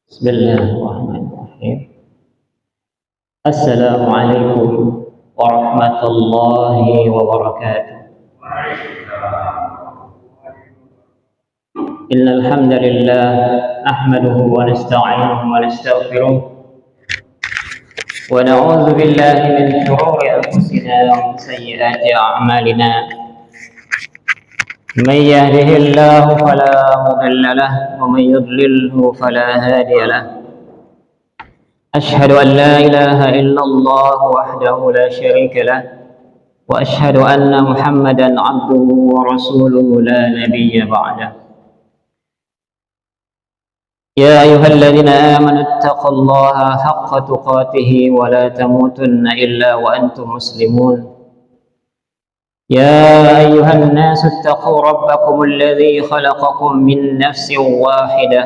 Bismillahirrahmanirrahim. Assalamualaikum warahmatullahi wabarakatuh. Innal hamdalillah nahmaduhu wa nasta'inuhu wa nastaghfiruh wa na'udzu billahi min shururi anfusina wa min sayyiati a'malina. من يهده الله فلا مضل له ومن يضلله فلا هادي له. أشهد أن لا إله إلا الله وحده لا شريك له وأشهد أن محمدا عبده ورسوله لا نبي بعده. يا أيها الذين آمنوا اتقوا الله حق تقاته ولا تموتن إلا وأنتم مسلمون. يا أيها الناس اتقوا ربكم الذي خلقكم من نفس واحدة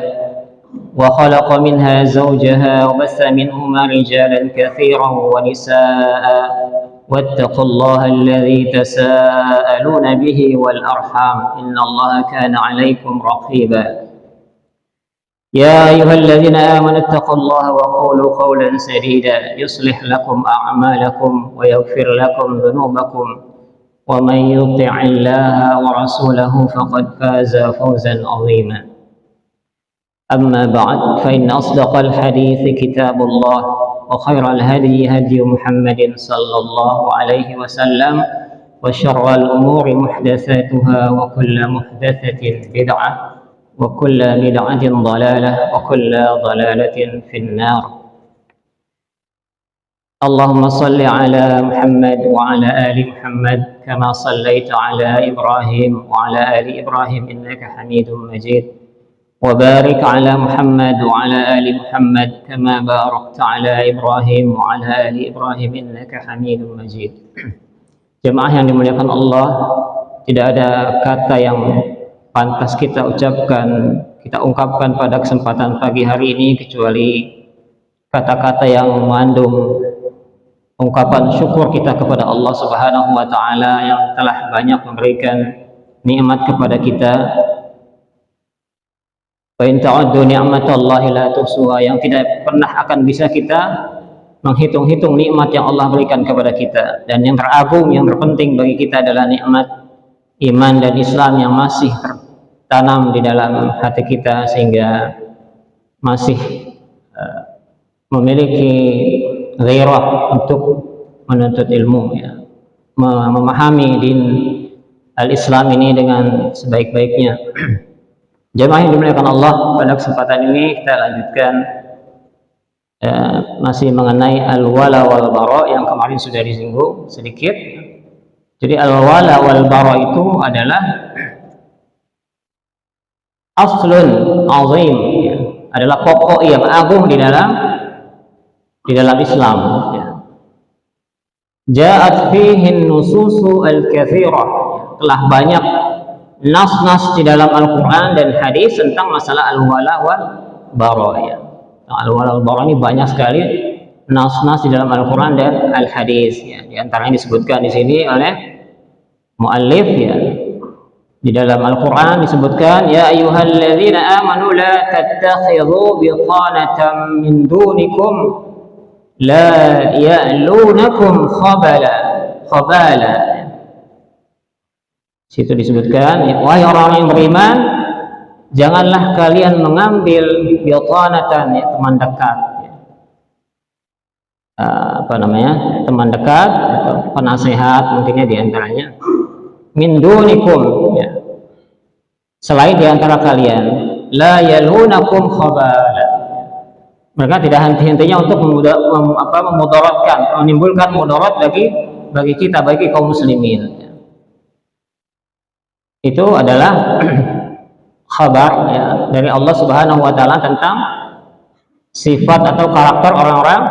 وخلق منها زوجها وبث منهما رجالا كثيرا ونساء واتقوا الله الذي تساءلون به والأرحام إن الله كان عليكم رقيبا. يا أيها الذين آمنوا اتقوا الله وقولوا قولا سديدا يصلح لكم أعمالكم ويغفر لكم ذنوبكم ومن يطع الله ورسوله فقد فاز فوزا عظيما. أما بعد فإن أصدق الحديث كتاب الله وخير الهدي هدي محمد صلى الله عليه وسلم وشر الأمور محدثاتها وكل محدثة بدعة وكل بدعة ضلالة وكل ضلالة في النار. اللهم صل على محمد وعلى آل محمد كما صليت على إبراهيم وعلى آل إبراهيم إنك حميد مجيد وبارك على محمد وعلى آل محمد كما باركت على إبراهيم وعلى آل إبراهيم إنك حميد مجيد. Jemaah yang dimuliakan Allah, tidak ada kata yang pantas kita ucapkan, kita ungkapkan pada kesempatan pagi hari ini kecuali kata-kata yang mengandung ungkapan syukur kita kepada Allah Subhanahu wa taala yang telah banyak memberikan nikmat kepada kita. Wa in ta'uddu ni'matallahi la tuhsuha, yang tidak pernah akan bisa kita menghitung-hitung nikmat yang Allah berikan kepada kita. Dan yang teragung, yang terpenting bagi kita adalah nikmat iman dan Islam yang masih tertanam di dalam hati kita sehingga masih memiliki ghairah untuk menuntut ilmu, ya, memahami din al-Islam ini dengan sebaik-baiknya. Jemaah yang dimuliakan Allah, pada kesempatan ini kita lanjutkan masih mengenai al-wala wal bara yang kemarin sudah disinggung sedikit. Jadi al-wala wal bara itu adalah aslun azim, ya, adalah pokok yang agung di dalam Islam, ya. Ja'at fihi nususu al-katsirah, telah banyak nas-nas di dalam Al-Quran dan hadis tentang masalah al-wala wal bara, ya. Al-wala wal bara ini banyak sekali nas-nas di dalam Al-Quran dan al-hadis, ya. Di antaranya disebutkan di sini oleh muallif, ya. Di dalam Al-Quran disebutkan, ya ayyuhalladzina amanu la tattakhidhu biqanatan min dunikum la ya'lunakum khabala. Situ disebutkan, wahai orang yang beriman, janganlah kalian mengambil biqanatan, ya, teman dekat, ya. Teman dekat atau penasehat mungkinnya diantaranya, min dunikum, ya, selain diantara kalian, la yalunakum khabala, mereka tidak henti-hentinya untuk memudaratkan, menimbulkan mudarat bagi kita, bagi kaum muslimin. Itu adalah khabar, ya, dari Allah Subhanahu wa taala tentang sifat atau karakter orang-orang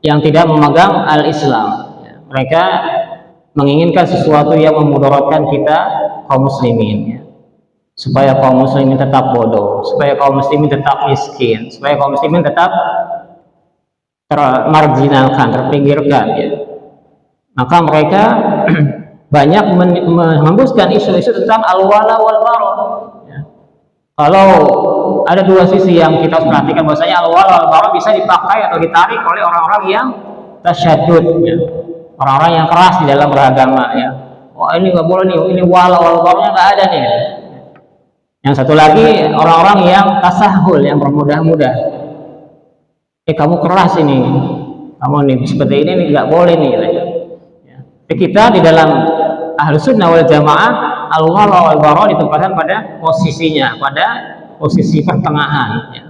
yang tidak memegang al-Islam. Mereka menginginkan sesuatu yang memudaratkan kita kaum muslimin, ya. Supaya kaum muslimin tetap bodoh, supaya kaum muslimin tetap miskin, supaya kaum muslimin tetap termarginalkan, terpinggirkan, ya. Maka mereka banyak menghembuskan isu-isu tentang al-wala wal bara, ya. Kalau ada dua sisi yang kita harus perhatikan, bahwasanya al-wala wal bara bisa dipakai atau ditarik oleh orang-orang yang tasyaddud, ya. Orang-orang yang keras di dalam beragama, ya. Wah, ini nggak boleh nih, ini wala wal baranya nggak ada nih. Yang satu lagi orang-orang yang tasahul, yang bermudah-mudah. Kamu keras ini, kamu nih seperti ini nggak boleh nih. Ya. Kita di dalam Ahlus Sunnah wal Jamaah, al-wala wal bara ditempatkan pada posisinya, pada posisi pertengahan, ya.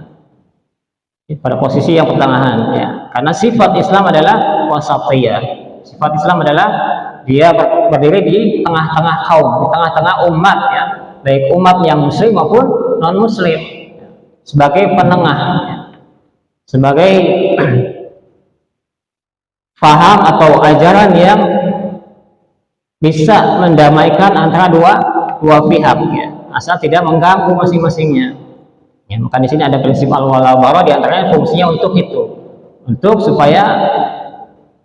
Pada posisi yang pertengahan, ya. Karena sifat Islam adalah wasatiyah. Sifat Islam adalah dia berdiri di tengah-tengah kaum, di tengah-tengah umat, ya. Baik umat yang muslim maupun non muslim, sebagai penengah, ya. Sebagai faham atau ajaran yang bisa mendamaikan antara dua pihak, ya. Asal tidak mengganggu masing-masingnya. Ya, maka di sini ada prinsip al-wala wal bara, di antaranya fungsinya untuk itu, untuk supaya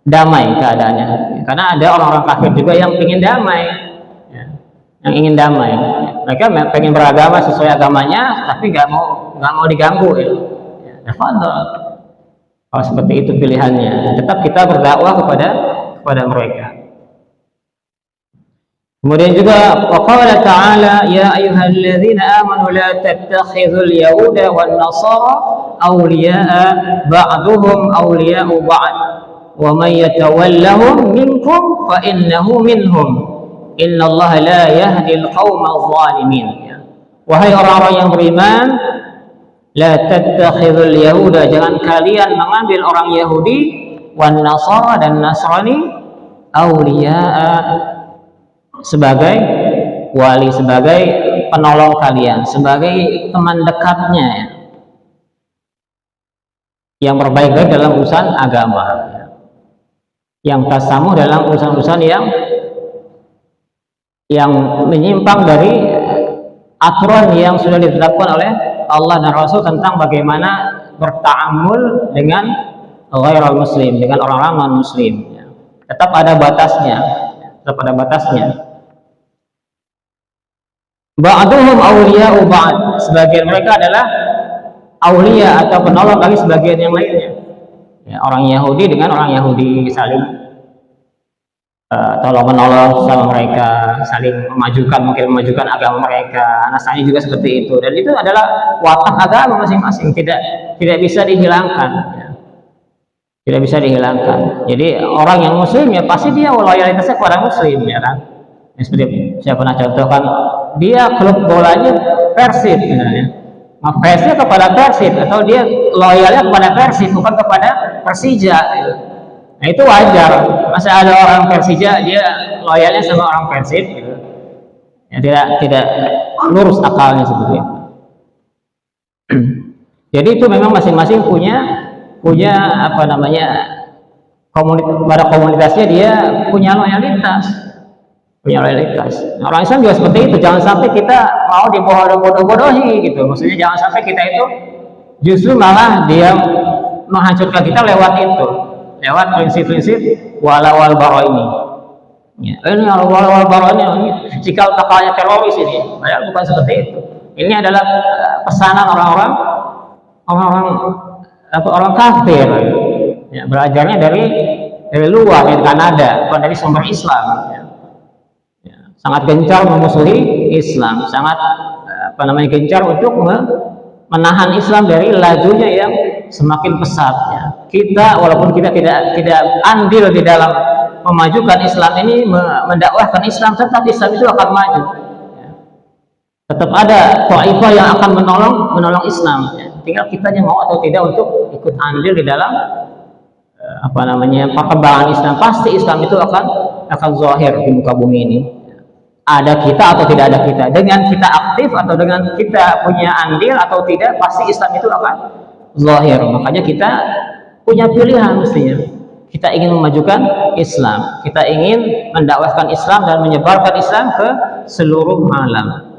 damai keadaannya. Ya, karena ada orang-orang kafir juga yang ingin damai, ya, yang ingin damai. Ya, mereka pengen beragama sesuai agamanya, tapi nggak mau diganggu, ya. Ya, kalau seperti itu pilihannya, tetap kita berdakwah kepada mereka. Kemudian juga waqala ta'ala ya ayyuhalladzina amanu la tattakhidhul yahuda wan nasara awliya'a ba'duhum awliya'u ba'd wa may yatawallahum minkum fa innahu minhum innallaha la yahdil qaumadh dhalimin. Wahai orang-orang yang beriman, la tattakhidhul yahuda, jangan kalian mengambil orang Yahudi, wan nasara dan Nasrani, awliya'a, sebagai wali, sebagai penolong kalian, sebagai teman dekatnya, ya, yang berbaik-baik dalam urusan agama, ya, yang tasamuh dalam urusan-urusan yang menyimpang dari aturan yang sudah ditetapkan oleh Allah dan Rasul tentang bagaimana berta'amul dengan ghairul muslim, dengan orang-orang non muslim, ya. Tetap ada batasnya, tetap ada batasnya. Ba'duhum awliya'u ba'd, sebagian mereka adalah aulia atau penolong bagi sebagian yang lainnya, ya, orang Yahudi dengan orang Yahudi saling tolong menolong sama mereka, saling memajukan agama mereka. Nasrani juga seperti itu, dan itu adalah watak agama masing-masing, tidak bisa dihilangkan, ya. Tidak bisa dihilangkan. Jadi orang yang muslim, ya pasti dia loyalitasnya kepada muslim, ya kan. Ya, seperti saya pernah contohkan, dia klub bolanya Persib, misalnya, fansnya kepada Persib, atau dia loyalnya kepada Persib bukan kepada Persija, gitu. Nah itu wajar. Masa ada orang Persija dia loyalnya sama orang Persib, gitu. Ya, tidak lurus akalnya seperti itu. Jadi itu memang masing-masing punya apa namanya, pada komunitasnya dia punya loyalitas. Nah, orang Islam juga seperti itu. Jangan sampai kita mau dibodoh-bodohi, gitu. Maksudnya jangan sampai kita itu justru malah dia menghancurkan kita lewat itu, lewat prinsip-prinsip wala wal bara ini. Ya, ini wala wal bara ini cikal bakalnya teroris ini. Padahal bukan seperti itu. Ini adalah pesanan orang kafir. Ya, belajarnya dari luar, dari Kanada, bukan dari sumber Islam. Ya. Sangat gencar memusuhi Islam, sangat gencar untuk menahan Islam dari lajunya yang semakin pesat, ya. Kita walaupun kita tidak andil di dalam memajukan Islam ini, mendakwahkan Islam, tetap Islam itu akan maju, ya. Tetap ada taifah yang akan menolong Islam, ya. Tinggal kitanya mau atau tidak untuk ikut andil di dalam perkembangan Islam. Pasti Islam itu akan zahir di muka bumi ini. Ada kita atau tidak ada kita, dengan kita aktif atau dengan kita punya andil atau tidak, pasti Islam itu akan zahir. Makanya kita punya pilihan mestinya. Kita ingin memajukan Islam, kita ingin mendakwahkan Islam dan menyebarkan Islam ke seluruh alam.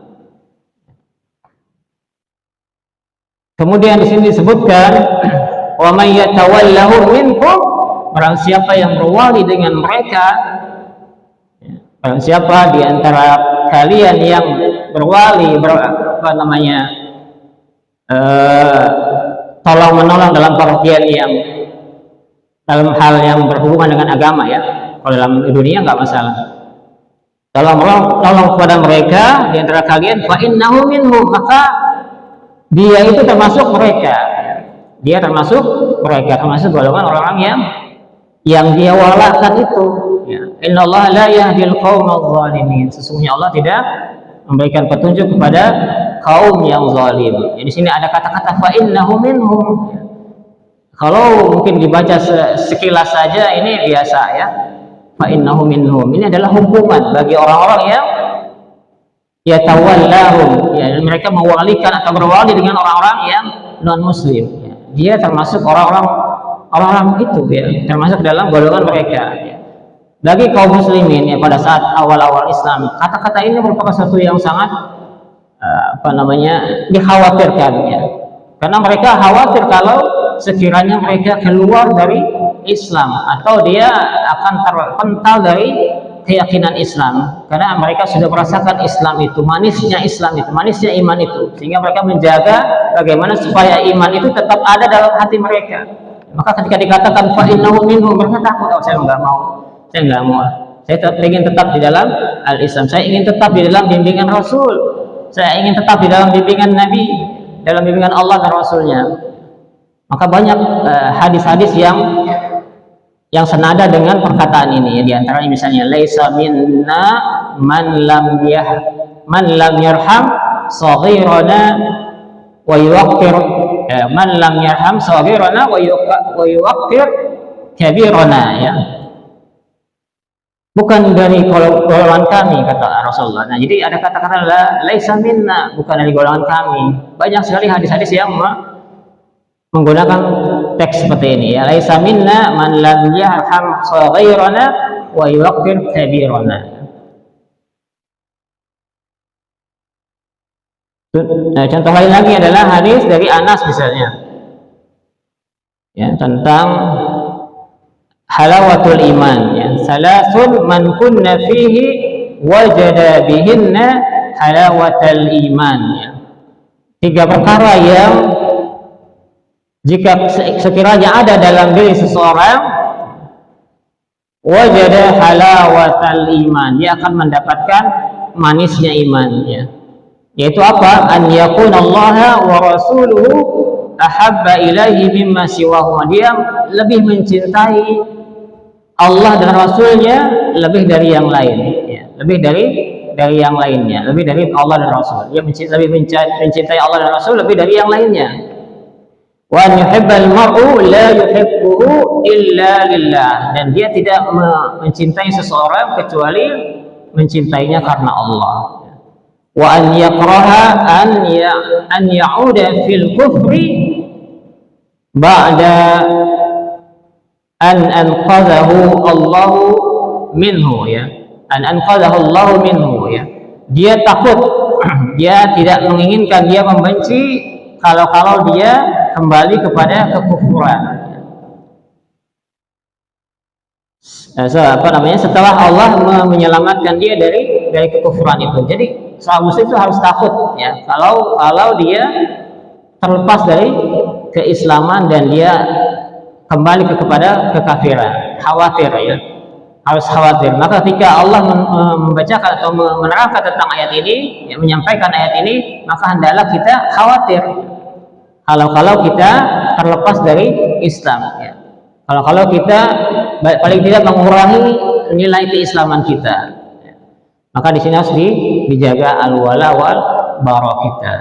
Kemudian di sini disebutkan wa may yatawallahu minkum, barang siapa yang berwali dengan mereka, barang siapa di antara kalian yang berwali eh, tolong menolong dalam pengertian yang dalam hal yang berhubungan dengan agama ya. Kalau dalam dunia nggak masalah. Tolong kepada mereka di antara kalian, fa innahu minhum, maka dia itu termasuk mereka. Dia termasuk mereka, termasuk golongan orang-orang yang dia walakan itu. Ya. Innallaha la yahdil qaumadz zalimin. Sesungguhnya Allah tidak memberikan petunjuk kepada kaum yang zalim. Di sini ada kata-kata fa innahu minhum. Kalau mungkin dibaca sekilas saja ini biasa ya. Fa innahu minhum. Ini adalah hukuman bagi orang-orang yang yatawallahum, ya, mereka mewalikan atau berwali dengan orang-orang yang non muslim. Ya. Dia termasuk orang-orang itu ya, termasuk dalam golongan mereka. Ya. Bagi kaum muslimin ya pada saat awal-awal Islam, kata-kata ini merupakan sesuatu yang sangat dikhawatirkan ya. Karena mereka khawatir kalau sekiranya mereka keluar dari Islam atau dia akan terpental dari keyakinan Islam, karena mereka sudah merasakan Islam itu, manisnya iman itu, sehingga mereka menjaga bagaimana supaya iman itu tetap ada dalam hati mereka. Maka ketika dikatakan fa innahu minhum, mereka takut, saya nggak mau, saya ingin tetap di dalam al-Islam, saya ingin tetap di dalam bimbingan Rasul, saya ingin tetap di dalam bimbingan Nabi, dalam bimbingan Allah dan Rasulnya. Maka banyak hadis-hadis yang senada dengan perkataan ini ya, di antaranya misalnya laisa minna man lam yarham saghirana wa yuwaqqir man lam yarham saghirana wa yuwaqqir kabirana ya. Bukan dari golongan kami, kata Rasulullah. Nah, jadi ada kata-kata laisa minna, bukan dari golongan kami. Banyak sekali hadis-hadis yang menggunakan teks seperti ini ya, laisa minna man lam yarham saghirana wa yuwaqqir kabirana. Nah, contoh lain lagi adalah hadis dari Anas misalnya ya, tentang halawatul iman ya, salasun man kunna fihi wajada bihinna halawatul iman ya. 3 perkara yang jika sekiranya ada dalam diri seseorang, wajada halawatal iman, dia akan mendapatkan manisnya iman ya. Yaitu apa? An yakunallaha wa rasuluhu ahabba ilaihi mimma siwahu. Dia lebih mencintai Allah dan Rasulnya lebih dari yang lain ya. Lebih dari yang lainnya, lebih dari Allah dan Rasul. Dia lebih mencintai Allah dan Rasul lebih dari yang lainnya. Wa yuhibbal mar'u la yuhibbuhu illa lillah, dan dia tidak mencintai seseorang kecuali mencintainya karena Allah. Wa an yakraha an ya'uda fil kufri ba'da an anqadhahu Allah minhu ya. An anqadhahu Allah minhu ya. Dia takut, dia tidak menginginkan, dia membenci kalau dia kembali kepada kekufuran. Setelah Allah menyelamatkan dia dari kekufuran itu. Jadi seorang muslim itu harus takut ya, kalau dia terlepas dari keislaman dan dia kembali kepada kekafiran. Khawatir ya, harus khawatir. Maka ketika Allah membacakan atau menerangkan tentang ayat ini, ya, menyampaikan ayat ini, maka hendaklah kita khawatir kalau kita terlepas dari Islam ya. Kalau kita paling tidak mengurangi nilai keislaman kita ya. Maka di sini harus dijaga al-wala wal bara kita.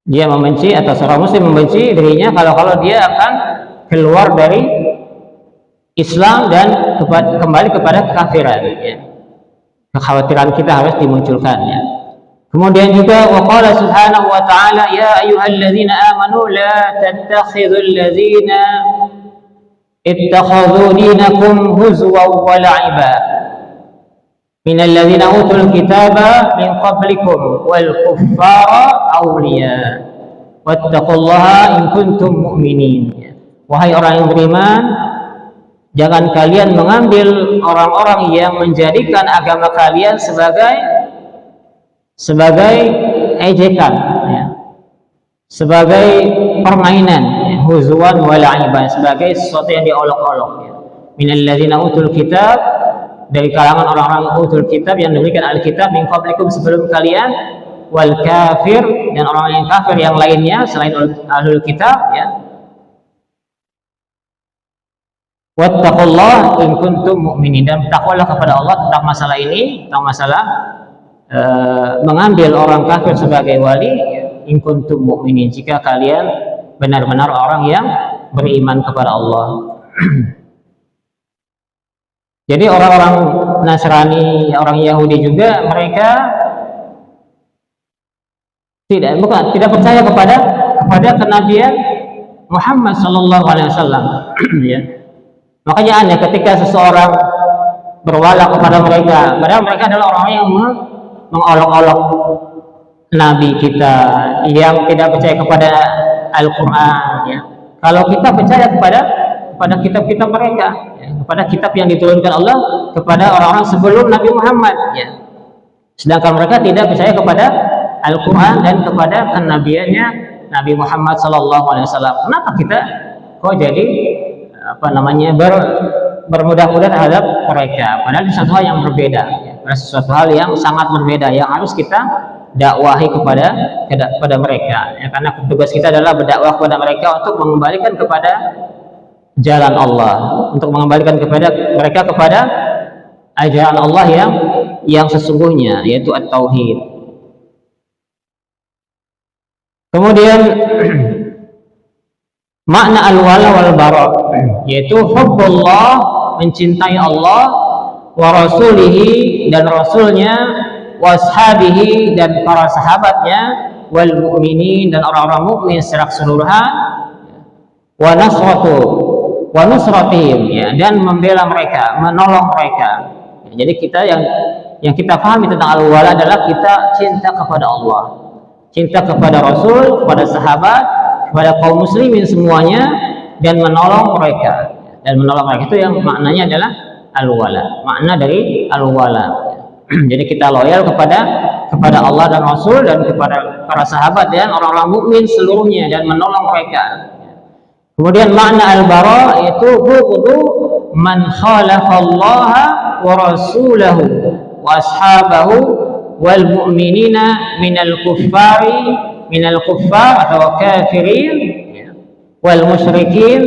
Dia membenci atau seorang muslim membenci dirinya kalau dia akan keluar dari Islam dan kembali kepada kekafiran ya. Kekhawatiran kita harus dimunculkan ya. Kemudian juga waqala subhanahu wa ta'ala ya ayyuhalladzina amanu la tattakhidhul ladzina ittakhadhu dinakum huzwan wa la'iba minal ladzina utul kitaba min qablikum wal kuffara awliya wattaqullaha in kuntum mu'minin. Wahai orang yang beriman, jangan kalian mengambil orang-orang yang menjadikan agama kalian sebagai ejekan, ya, sebagai permainan, ya, huzwan wa la'iban, sebagai sesuatu yang diolok-olok, ya. Minal ladzina utul kitab, dari kalangan orang-orang utul kitab yang diberikan alkitab, min qablikum, sebelum kalian, wal kafir, dan orang yang kafir yang lainnya selain ahlul kitab, ya. Wattaqullah in kuntum mu'minin, dan bertakwalah kepada Allah tentang masalah ini, tentang masalah mengambil orang kafir sebagai wali, in kuntum mu'minin, jika kalian benar-benar orang yang beriman kepada Allah. Jadi orang-orang Nasrani, orang Yahudi juga, mereka tidak percaya kepada kenabian Muhammad sallallahu alaihi wasallam, ya. Makanya aneh ketika seseorang berwala kepada mereka, padahal mereka adalah orang yang mengolok-olok Nabi kita, yang tidak percaya kepada Al-Quran, ya. Kalau kita percaya kepada kitab-kitab mereka, ya, kepada kitab yang diturunkan Allah kepada orang-orang sebelum Nabi Muhammad, ya. Sedangkan mereka tidak percaya kepada Al-Quran dan kepada kenabiannya Nabi Muhammad sallallahu alaihi wasallam. Kenapa kita kok jadi bermudah-mudah terhadap mereka, padahal itu sesuatu hal yang berbeda, ya. Sesuatu hal yang sangat berbeda yang harus kita dakwahi kepada mereka, ya. Karena tugas kita adalah berdakwah kepada mereka untuk mengembalikan kepada jalan Allah, untuk mengembalikan mereka kepada ajaran Allah yang sesungguhnya, yaitu at-tauhid. Kemudian makna al-wala wal bara, yaitu hubbullah, mencintai Allah, wa rasulihi, dan rasulnya, wa ashabihi, dan para sahabatnya, wal mu'minin, dan orang-orang mukmin secara keseluruhan, wa nusratihim, ya, dan membela mereka, menolong mereka. Jadi kita yang kita pahami tentang al-wala adalah kita cinta kepada Allah, cinta kepada Rasul, kepada sahabat, kepada kaum muslimin semuanya, dan menolong mereka. Dan menolong mereka itu yang maknanya adalah al-wala, makna dari al-wala. Jadi kita loyal kepada Allah dan Rasul, dan kepada para sahabat dan orang-orang mukmin seluruhnya, dan menolong mereka. Kemudian makna al-bara itu bughdu man khalafallaha wa rasulahu wa ashabahu wal mu'minina minal kuffar atau kafirin, wal musyrikin,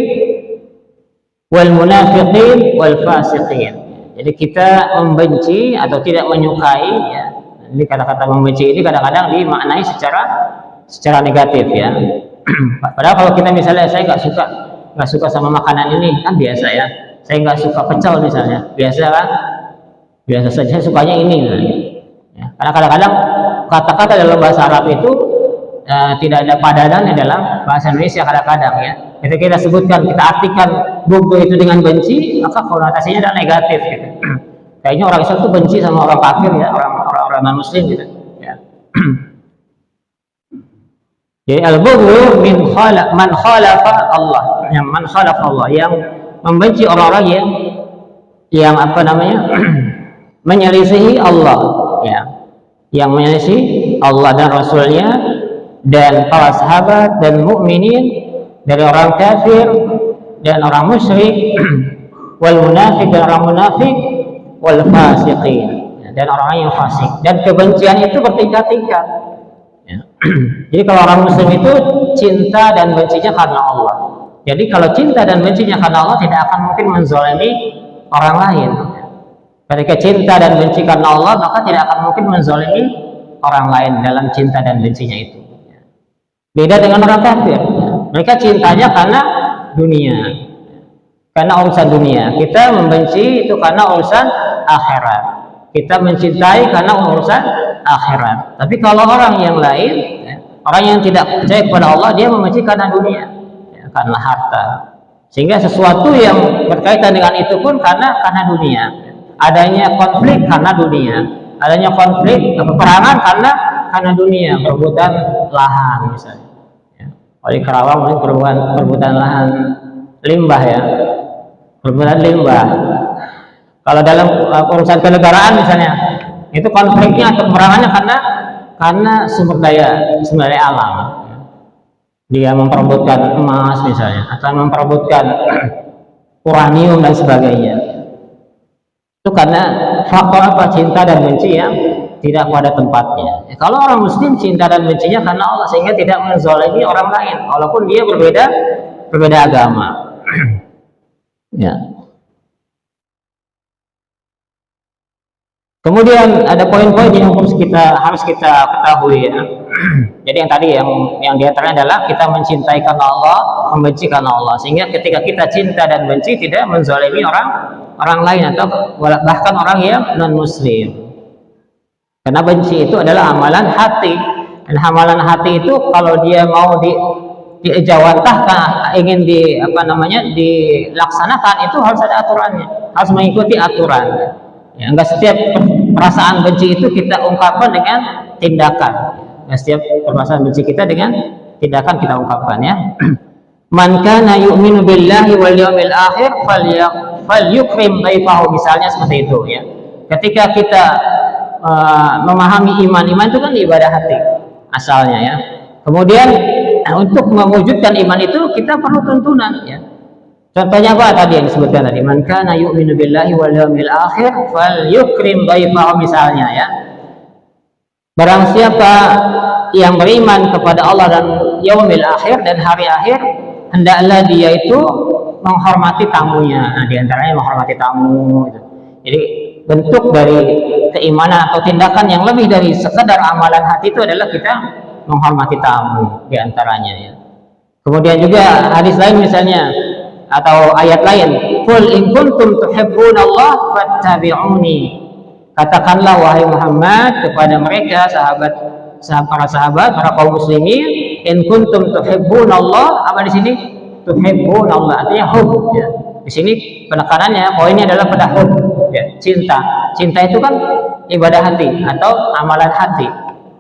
wal munafiqin, wal fasiqin. Jadi kita membenci atau tidak menyukai, ya. Jadi kata-kata membenci ini kadang-kadang dimaknai secara negatif, ya. Padahal kalau kita misalnya, saya nggak suka sama makanan ini, kan biasa, ya. Saya nggak suka pecel misalnya, biasa kan? Biasa saja, saya sukanya ini, ya. Karena kadang-kadang kata-kata dalam bahasa Arab itu tidak ada padanannya dalam bahasa Indonesia kadang-kadang, ya. Ketika kita sebutkan, kita artikan bughdu itu dengan benci, maka konotasinya adalah negatif, gitu. Kayaknya orang Islam itu benci sama orang kafir, ya, orang non muslim, gitu, ya. Jadi al-bughdu man khalafa Allah, yang man khalafa Allah, yang membenci orang-orang yang menyelisihi Allah, ya, yang menyelisihi Allah dan Rasulnya, dan para sahabat dan mukminin, dari orang kafir dan orang musyrik, wal munafik, dan orang munafik, wal fasiqin, dan orang yang fasik. Dan kebencian itu bertingkat-tingkat, ya. Jadi kalau orang muslim itu cinta dan bencinya karena Allah. Jadi kalau cinta dan bencinya karena Allah, tidak akan mungkin menzalimi orang lain. Ketika cinta dan benci karena Allah, maka tidak akan mungkin menzalimi orang lain dalam cinta dan bencinya itu. Beda dengan orang kafir, mereka cintanya karena dunia, karena urusan dunia. Kita membenci itu karena urusan akhirat. Kita mencintai karena urusan akhirat. Tapi kalau orang yang lain, ya, orang yang tidak percaya kepada Allah, dia membenci karena dunia, ya, karena harta. Sehingga sesuatu yang berkaitan dengan itu pun karena dunia. Adanya konflik karena dunia, adanya konflik peperangan karena dunia, perebutan lahan misalnya, ya. Oleh Karawang mungkin perebutan lahan limbah, ya, perebutan limbah. Kalau dalam urusan kenegaraan misalnya, itu konfliknya atau peperangannya karena sumber daya alam. Dia memperebutkan emas misalnya, atau memperebutkan uranium dan sebagainya. Itu karena faktor apa? Cinta dan benci yang tidak pada tempatnya. Kalau orang muslim cinta dan bencinya karena Allah, sehingga tidak menzalimi orang lain walaupun dia berbeda agama. Ya. Kemudian ada poin-poin yang harus kita ketahui ya. Jadi yang tadi yang diantaranya adalah kita mencintai karena Allah, membenci karena Allah, sehingga ketika kita cinta dan benci tidak menzalimi orang lain atau bahkan orang yang non muslim. Karena benci itu adalah amalan hati, dan amalan hati itu kalau dia mau dijawantahkan, ingin dilaksanakan, itu harus ada aturannya, harus mengikuti aturan. Ya, enggak setiap perasaan benci itu kita ungkapkan dengan tindakan. Enggak setiap perasaan benci kita dengan tindakan kita ungkapkan ya. Man kana yu'minu billahi wal yawmil akhir falyukrim dhaifahu, misalnya seperti itu ya. Ketika kita memahami iman itu kan ibadah hati asalnya ya. Kemudian untuk mewujudkan iman itu kita perlu tuntunan ya. Contohnya apa tadi yang disebutkan tadi? Man kana yu'minu billahi wal yawmil akhir falyukrim dhaifahu, misalnya ya. Barang siapa yang beriman kepada Allah dan yaumil akhir dan hari akhir, hendaklah dia itu menghormati tamunya. Nah, diantaranya menghormati tamu. Jadi bentuk dari keimanan atau tindakan yang lebih dari sekedar amalan hati itu adalah kita menghormati tamu diantaranya ya. Kemudian juga hadis lain misalnya atau ayat lain, qul in kuntum tuhibbunallaha fattabi'uni, katakanlah wahai Muhammad kepada mereka para sahabat, para kaum muslimin, in kuntum tuhibbunallah, apa di sini tuhibbunallah artinya hub ya. Di sini penekanannya, poinnya adalah pada hub ya, cinta itu kan ibadah hati atau amalan hati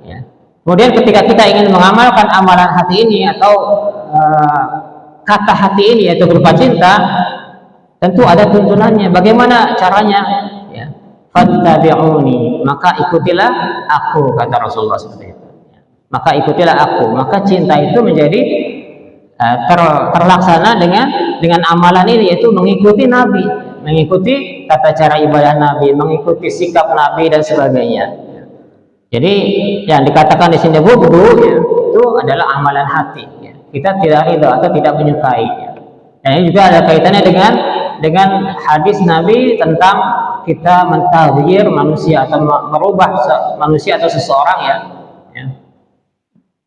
ya. Kemudian ketika kita ingin mengamalkan amalan hati ini atau kata hati ini yaitu berupa cinta, tentu ada tuntunannya. Bagaimana caranya ya? Fattabi'uni, maka ikutilah aku, kata Rasulullah seperti itu. Maka ikutilah aku, maka cinta itu menjadi terlaksana dengan amalan ini, yaitu mengikuti Nabi, mengikuti tata cara ibadah Nabi, mengikuti sikap Nabi dan sebagainya. Jadi yang dikatakan di sini bughdu ya, itu adalah amalan hati ya. Kita tidak ridha atau tidak menyukai ya. Dan ini juga ada kaitannya dengan hadis Nabi tentang kita mentaghyir manusia atau merubah manusia atau seseorang ya.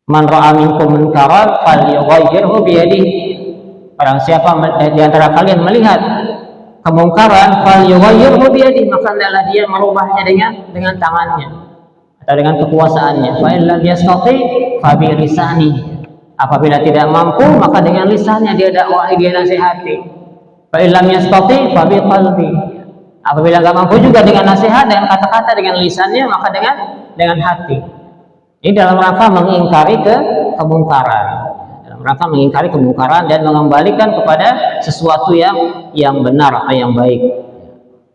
Man ra'a minkum munkaran falyughayyirhu biyadihi. Barang siapa di antara kalian melihat kemungkaran, falyughayyirhu biyadihi, maka hendaklah dia merubahnya dengan tangannya atau dengan kekuasaannya. Fa in lam yastati fa bi lisanihi. Apabila tidak mampu, maka dengan lisannya dia dakwahi, dia nasihati. Fa in lam yastati fa bi qalbi. Apabila enggak mampu juga dengan nasihat, dengan kata-kata, dengan lisannya, maka dengan hati. Ini dalam rangka mengingkari kemungkaran, dalam rangka mengingkari kemungkaran dan mengembalikan kepada sesuatu yang benar atau yang baik.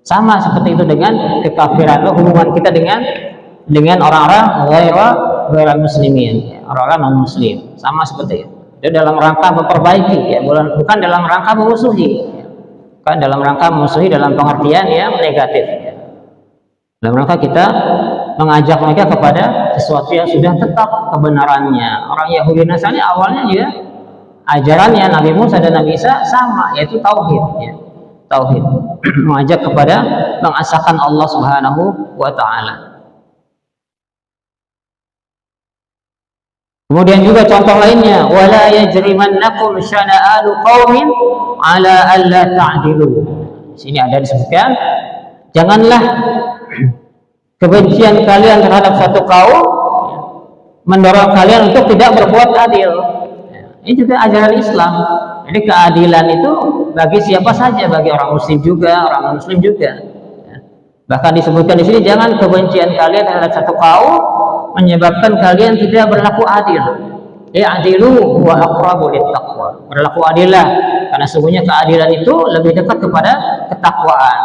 Sama seperti itu dengan kekafiran, hubungan kita dengan orang-orang ghairu muslimin, orang-orang non muslim, sama seperti itu. Itu dalam rangka memperbaiki ya, bukan dalam rangka memusuhi, bukan dalam rangka memusuhi dalam pengertian yang negatif ya. Dalam rangka kita mengajak mereka kepada sesuatu yang sudah tetap kebenarannya. Orang Yahudi Nasrani awalnya juga ajarannya Nabi Musa dan Nabi Isa sama, yaitu tauhid ya. Tauhid mengajak kepada mengesahkan Allah Subhanahu wa taala. Kemudian juga contoh lainnya, wala yajrimannakum syana'anu qaumin ala alla ta'dilu. Sini ada disebutkan, janganlah kebencian kalian terhadap satu kaum mendorong kalian untuk tidak berbuat adil. Ini juga ajaran Islam. Jadi keadilan itu bagi siapa saja, bagi orang muslim juga, orang muslim juga. Bahkan disebutkan di sini, jangan kebencian kalian terhadap satu kaum menyebabkan kalian tidak berlaku adil. I'dilu wa aqrabu littaqwa. Berlaku adillah, karena sesungguhnya keadilan itu lebih dekat kepada ketakwaan.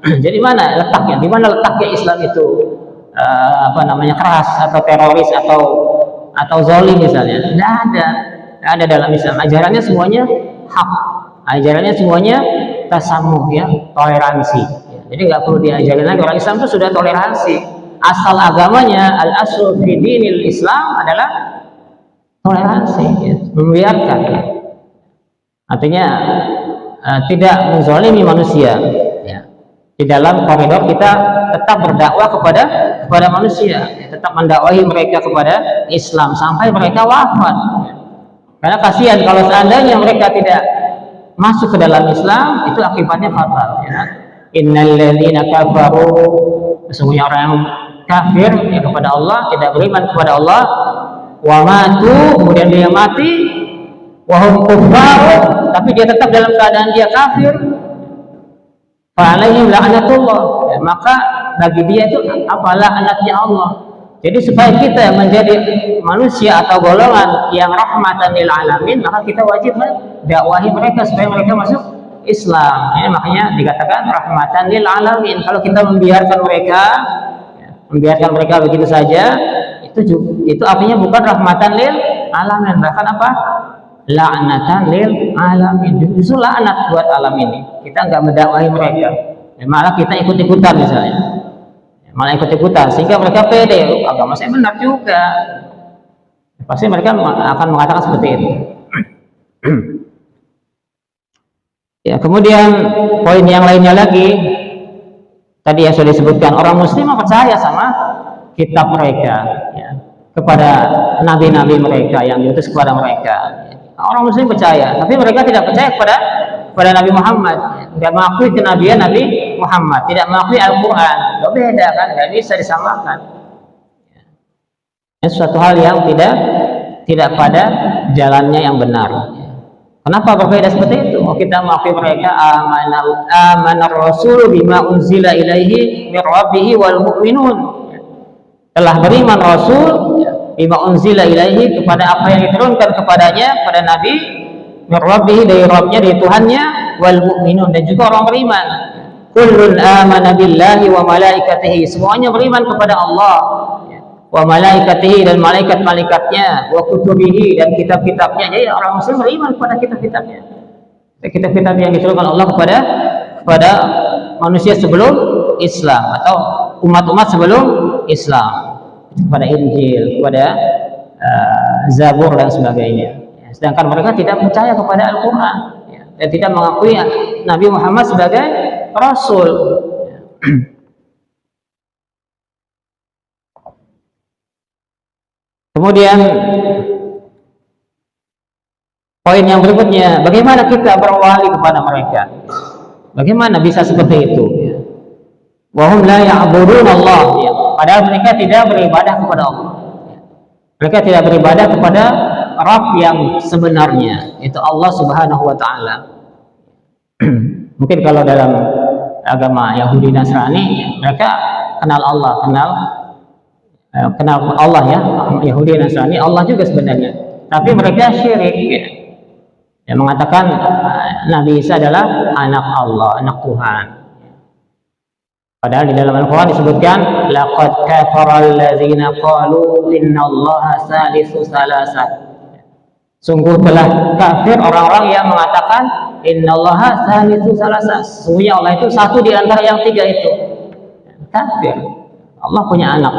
Jadi mana letaknya? Di mana letaknya Islam itu? keras atau teroris atau zalim misalnya. Tidak ada dalam Islam. Ajarannya semuanya hak. Ajarannya semuanya tasamuh, ya, toleransi. Ya, jadi nggak perlu diajarin lagi. Orang Islam itu sudah toleransi. Asal agamanya, al-aslu fi dinil Islam adalah toleransi, ya, membiarkan. Ya. Artinya tidak menzalimi manusia. Ya. Di dalam koridor kita tetap berdakwah kepada manusia, ya, tetap mendakwahi mereka kepada Islam sampai mereka wafat. Ya. Karena kasihan kalau seandainya mereka tidak masuk ke dalam Islam, itu akibatnya fatal. Ya. Innal ladzina kafaru, sesungguhnya orang yang kafir, ya, kepada Allah, tidak beriman kepada Allah, wa matu, kemudian dia mati, wa hum kuffar, tapi dia tetap dalam keadaan dia kafir, fa alaihim la'natullah, ya, maka bagi dia itu apa? Laknatnya Allah. Jadi supaya kita menjadi manusia atau golongan yang rahmatan lil alamin, maka kita wajib mendakwahi mereka supaya mereka masuk Islam. Ya, makanya dikatakan rahmatan lil alamin. Kalau kita membiarkan mereka begitu saja, itu artinya bukan rahmatan lil alamin, bahkan apa? La'natan lil alamin. Justru laknat buat alam ini. Kita nggak mendakwahi mereka, ya, malah kita ikut-ikutan misalnya. Malah ikut-ikutan sehingga mereka pede, agama saya benar juga. Pasti mereka akan mengatakan seperti itu. Ya, kemudian poin yang lainnya lagi, tadi yang sudah disebutkan, orang muslim percaya sama kitab mereka, ya, kepada nabi-nabi mereka yang diutus kepada mereka. Orang muslim percaya, tapi mereka tidak percaya kepada Nabi Muhammad, tidak mengakui kenabian Nabi Muhammad, tidak mengakui Al-Quran. Itu beda kan, tidak bisa disamakan. Ini suatu hal yang tidak pada jalannya yang benar. Kenapa berbeda seperti itu? Oh, kita mengakui mereka amanar rasul bima unzila ilaihi mir rabbih wal mu'minun. Telah beriman Rasul bima unzila ilaihi, kepada apa yang diturunkan kepadanya, pada Nabi, mir rabbih, dari Rabbnya, dari Tuhannya, wal mu'minun, dan juga orang beriman. Kullun amana billahi wa malaikatihi, semuanya beriman kepada Allah, wa malaikatihi, dan malaikat-malaikatnya, wa kutubihi, dan kitab-kitabnya. Jadi orang muslim beriman kepada kitab-kitabnya, kitab-kitab yang diturunkan Allah kepada manusia sebelum Islam atau umat-umat sebelum Islam, kepada Injil, kepada Zabur dan sebagainya. Sedangkan mereka tidak percaya kepada Al-Quran, ya, dan tidak mengakui Nabi Muhammad sebagai Rasul. Kemudian poin yang berikutnya, bagaimana kita berwali kepada mereka? Bagaimana bisa seperti itu? Wahum la ya'budun Allah, ya. Padahal mereka tidak beribadah kepada Allah. Mereka tidak beribadah kepada Rabb yang sebenarnya, itu Allah Subhanahu wa Ta'ala. Mungkin kalau dalam agama Yahudi Nasrani, mereka kenal Allah, kenal Allah, ya. Yahudi Nasrani Allah juga sebenarnya, tapi mereka syirik, ya. Yang mengatakan Nabi Isa adalah anak Allah, anak Tuhan. Padahal di dalam Al-Quran disebutkan laqad kafara allazina qalu innallaha salisu salasah. Sungguh telah kafir orang-orang yang mengatakan innallaha salisu salasah, sesungguhnya Allah itu satu di antara yang tiga itu. Kafir. Allah punya anak,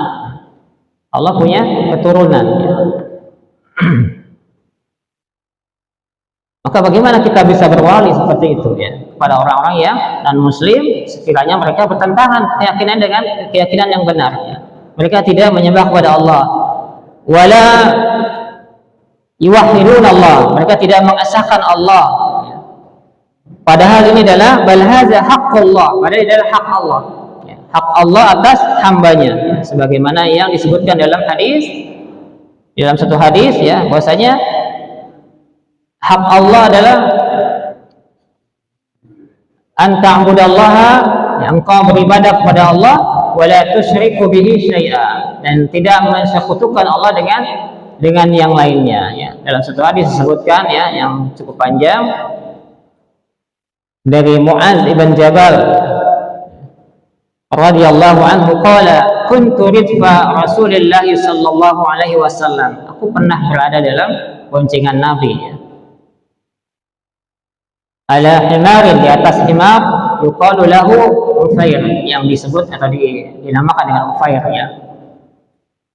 Allah punya keturunan, ya. Maka bagaimana kita bisa berwali seperti itu, ya, kepada orang-orang yang non-muslim sekiranya mereka bertentangan keyakinan dengan keyakinan yang benar, ya. Mereka tidak menyembah kepada Allah, wala yuwahhidun Allah, mereka tidak mengesahkan Allah, ya. Padahal ini adalah bal hadza haqqullah, padahal ini adalah hak Allah, ya, hak Allah atas hambanya, ya. Sebagaimana yang disebutkan dalam hadis, dalam satu hadis, ya, bahwasanya hak Allah adalah anta'budallaha, yang engkau beribadah kepada Allah, wala tusyriku bihi syai'a, dan tidak mensekutukan Allah dengan yang lainnya, ya. Dalam satu hadis disebutkan, ya, yang cukup panjang dari Mu'adz ibn Jabal radhiyallahu anhu qala kuntu ridfa Rasulillah sallallahu alaihi wasallam. Aku pernah berada dalam boncengan Nabi, ya. Ala himarin, di atas himar, yuqalu lahu Ufair, yang disebut atau dinamakan dengan Ufair, ya.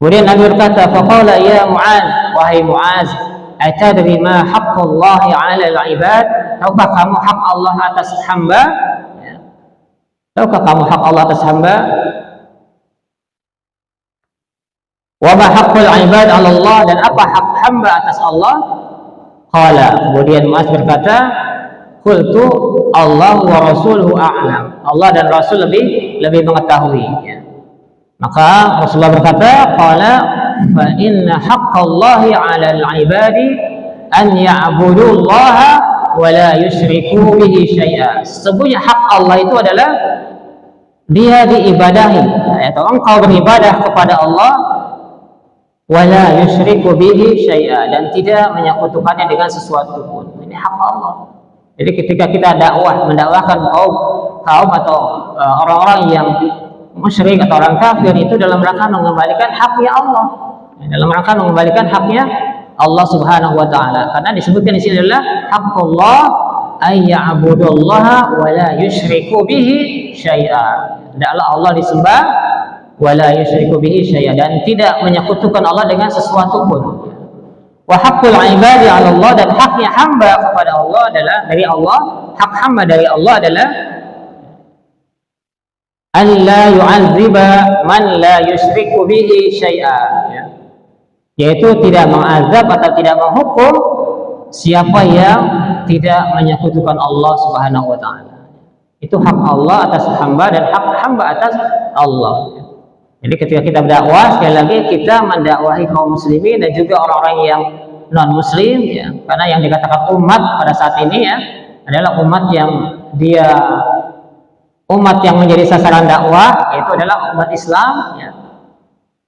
Kemudian Nabi berkata, faqala ya Mu'az, wahai Mu'az, atadri ma haqqullahi 'ala al-'ibad? Tahukah kamu hak Allah atas hamba? Ya. Tahukah kamu hak Allah atas hamba? Wa ma haqqul 'ibad 'ala Allah, dan apa hak hamba atas Allah? Qala, kemudian Mu'az berkata, qultu Allah wa rasuluhu a'lam. Allah dan Rasul lebih mengetahui, ya. Maka Rasulullah berkata, qala fa inna haqqallahi 'alal 'ibadi an ya'budullaha wa la yusyriku bihi syai'a. Sesungguhnya hak Allah itu adalah dia diibadahi, atau engkau beribadah kepada Allah, wa la yusyriku bihi syai'a, dan tidak menyekutukannya dengan sesuatu pun. Ini hak Allah. Jadi ketika kita mendakwahkan kaum atau orang-orang yang musyrik atau orang kafir, itu dalam rangka mengembalikan haknya Allah, dalam rangka mengembalikan haknya Allah Subhanahu wa taala. Karena disebutkan di sini adalah haqqullah ay ya'budullaha wa la yusyriku bihi syai'a. Hendaklah Allah disembah wa la yusyriku bihi syai'a, dan tidak menyekutukan Allah dengan sesuatu pun. Wa haqqul ibadi 'ala Allah, dan haknya hamba kepada Allah adalah dari Allah, hak hamba dari Allah adalah an la yu'adziba man la yusyriku bihi syai'a, ya. Yaitu tidak mengazab atau tidak menghukum siapa yang tidak menyekutukan Allah Subhanahu wa taala. Itu hak Allah atas hamba dan hak hamba atas Allah. Jadi ketika kita berdakwah, sekali lagi kita mendakwahi kaum muslimin dan juga orang-orang yang non muslim, ya. Karena yang dikatakan umat pada saat ini, ya, adalah umat yang umat yang menjadi sasaran dakwah, yaitu adalah umat Islam, ya,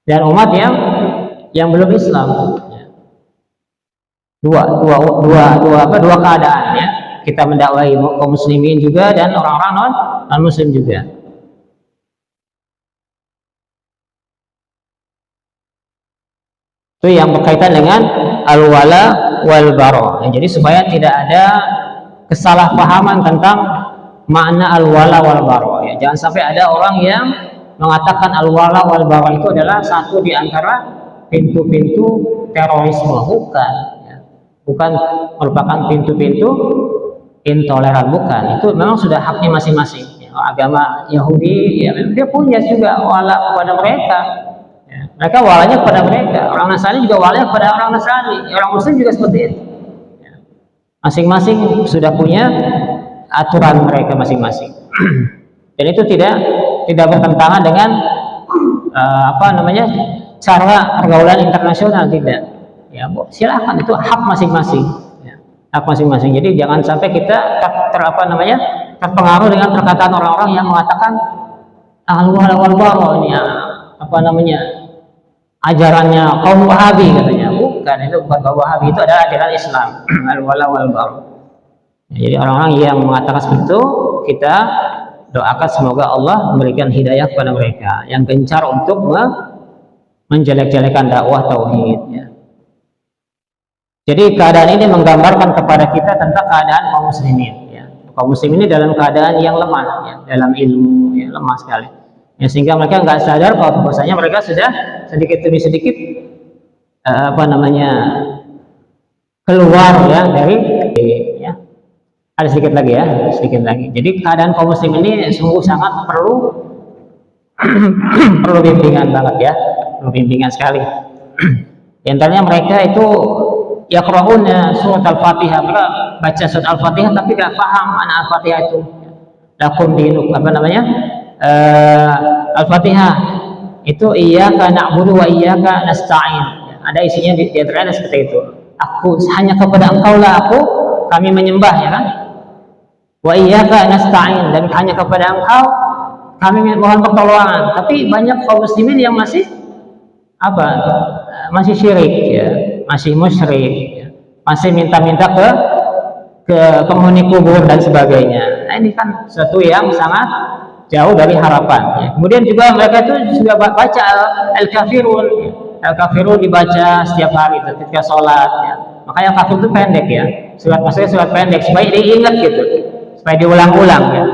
dan umat yang belum Islam, ya. Dua keadaan, ya. Kita mendakwahi kaum muslimin juga dan orang-orang non muslim juga. Itu yang berkaitan dengan al-wala wal bara. Jadi supaya tidak ada kesalahpahaman tentang makna al-wala wal bara, ya. Jangan sampai ada orang yang mengatakan al-wala wal bara itu adalah satu di antara pintu-pintu terorisme. Bukan, ya. Bukan merupakan pintu-pintu intoleran, bukan. Itu memang sudah haknya masing-masing, ya. Agama Yahudi, ya, dia punya juga wala kepada mereka, ya. Mereka walanya kepada mereka. Orang Nasrani juga walanya kepada orang Nasrani. Orang Muslim juga seperti itu, ya. Masing-masing sudah punya aturan mereka masing-masing. Dan itu tidak bertentangan dengan cara pergaulan internasional, tidak. Ya, silakan, itu hak masing-masing, ya. Hak masing-masing. Jadi jangan sampai kita terpengaruh dengan perkataan orang-orang yang mengatakan al-wala wal bara, ini ajarannya kaum Wahabi katanya. Bukan, itu bukan kaum Wahabi, itu adalah ajaran Islam. Al-wala wal bara. Jadi orang-orang yang mengatakan seperti itu, kita doakan semoga Allah memberikan hidayah kepada mereka yang gencar untuk menjelek-jelekan dakwah tauhid, ya. Jadi keadaan ini menggambarkan kepada kita tentang keadaan kaum muslimin, ya. Kaum muslimin ini dalam keadaan yang lemah, ya, dalam ilmu, ya, lemah sekali, ya, sehingga mereka nggak sadar bahwasanya mereka sudah sedikit demi sedikit keluar, ya, dari, ya. Ada sedikit lagi, ya, sedikit lagi. Jadi keadaan kaum muslim ini sungguh sangat perlu bimbingan banget, ya, perlu bimbingan sekali. Di antaranya mereka itu yaqra'una surat Al-Fatihah, mereka baca surat Al-Fatihah tapi tidak paham mana Al-Fatihah itu. Lakum dinuk, Al-Fatihah itu iyyaka na'budu wa iyyaka nasta'in. Ada isinya di antaranya seperti itu. Hanya kepada Engkau lah kami menyembah, ya kan? Wa iyyaka nasta'in, dan hanya kepada Engkau kami mohon pertolongan. Tapi banyak kaum muslimin yang masih masih syirik, ya, masih musyrik, ya, masih minta-minta ke penghuni kubur dan sebagainya. Nah, ini kan sesuatu yang sangat jauh dari harapan. Ya. Kemudian juga mereka itu sudah baca Al-Kafirun. Ya. Al-Kafirun dibaca setiap hari ketika sholat. Ya. Makanya kafir itu pendek ya. Maksudnya surat pendek supaya diingat gitu, supaya diulang-ulang ya.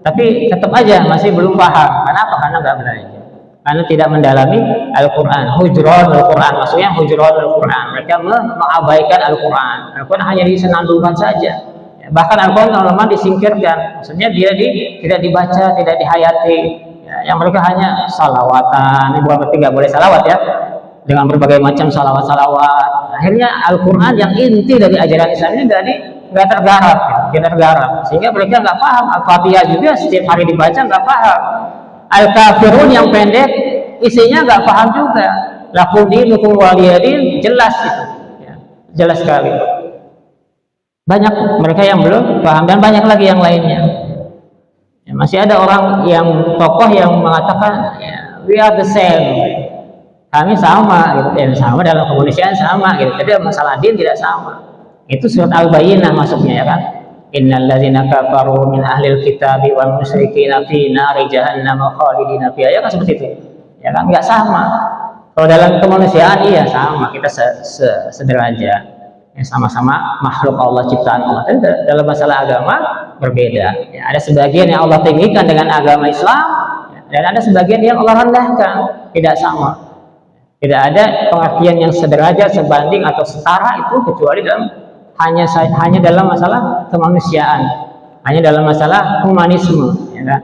Tapi tetap aja masih belum paham. Kenapa? Karena nggak belajar. Karena tidak mendalami Al-Quran. Hujron Al-Quran, maksudnya hujron Al-Quran. Mereka mengabaikan Al-Quran. Al-Quran hanya disenandungkan saja. Bahkan Al-Quran lama disingkirkan, maksudnya dia tidak dibaca, tidak dihayati ya, yang mereka hanya salawatan. Ini bukan berarti nggak boleh salawat ya, dengan berbagai macam salawat. Akhirnya Al-Quran yang inti dari ajaran Islam ini nggak tergarap ya, tidak tergarap, sehingga mereka nggak paham. Al-Fatihah juga setiap hari dibaca nggak paham. Al-Kafirun yang pendek isinya nggak paham juga. Lakum dinukum waliyadin, jelas itu ya, jelas sekali. Banyak mereka yang belum paham, dan banyak lagi yang lainnya ya, masih ada orang yang tokoh yang mengatakan ya, we are the same, kami sama gitu ya, sama dalam kemanusiaan sama gitu, tapi masalah din tidak sama. Itu surat Al-Bayyinah masuknya ya kan, innal ladzina kafaru min ahlil kitabi wal musyrikina fi nari jahannam khalidina fiha, ya kan seperti itu ya kan, nggak sama. Kalau dalam kemanusiaan iya sama, kita sederajat ya, sama-sama makhluk Allah, ciptaan Allah. Dan dalam masalah agama berbeda ya, ada sebagian yang Allah tinggikan dengan agama Islam ya, dan ada sebagian yang Allah rendahkan, tidak sama. Tidak ada pengertian yang sederajat, sebanding atau setara itu kecuali hanya dalam masalah kemanusiaan, hanya dalam masalah humanisme ya kan?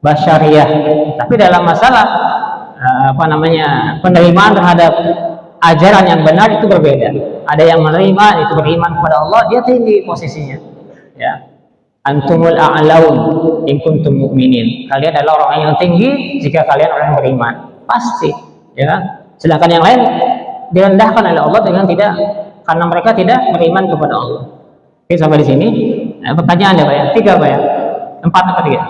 Basyariah. Tapi dalam masalah penerimaan terhadap ajaran yang benar itu berbeda. Ada yang menerima itu beriman kepada Allah, dia tinggi posisinya ya. Antumul a'laun in kuntum mu'minin, kalian adalah orang yang tinggi jika kalian orang yang beriman, pasti ya. Sedangkan yang lain direndahkan oleh Allah dengan tidak, karena mereka tidak beriman kepada Allah. Oke, sampai di sini nah, pertanyaan ya Pak ya, 3 Pak ya, 4 atau 3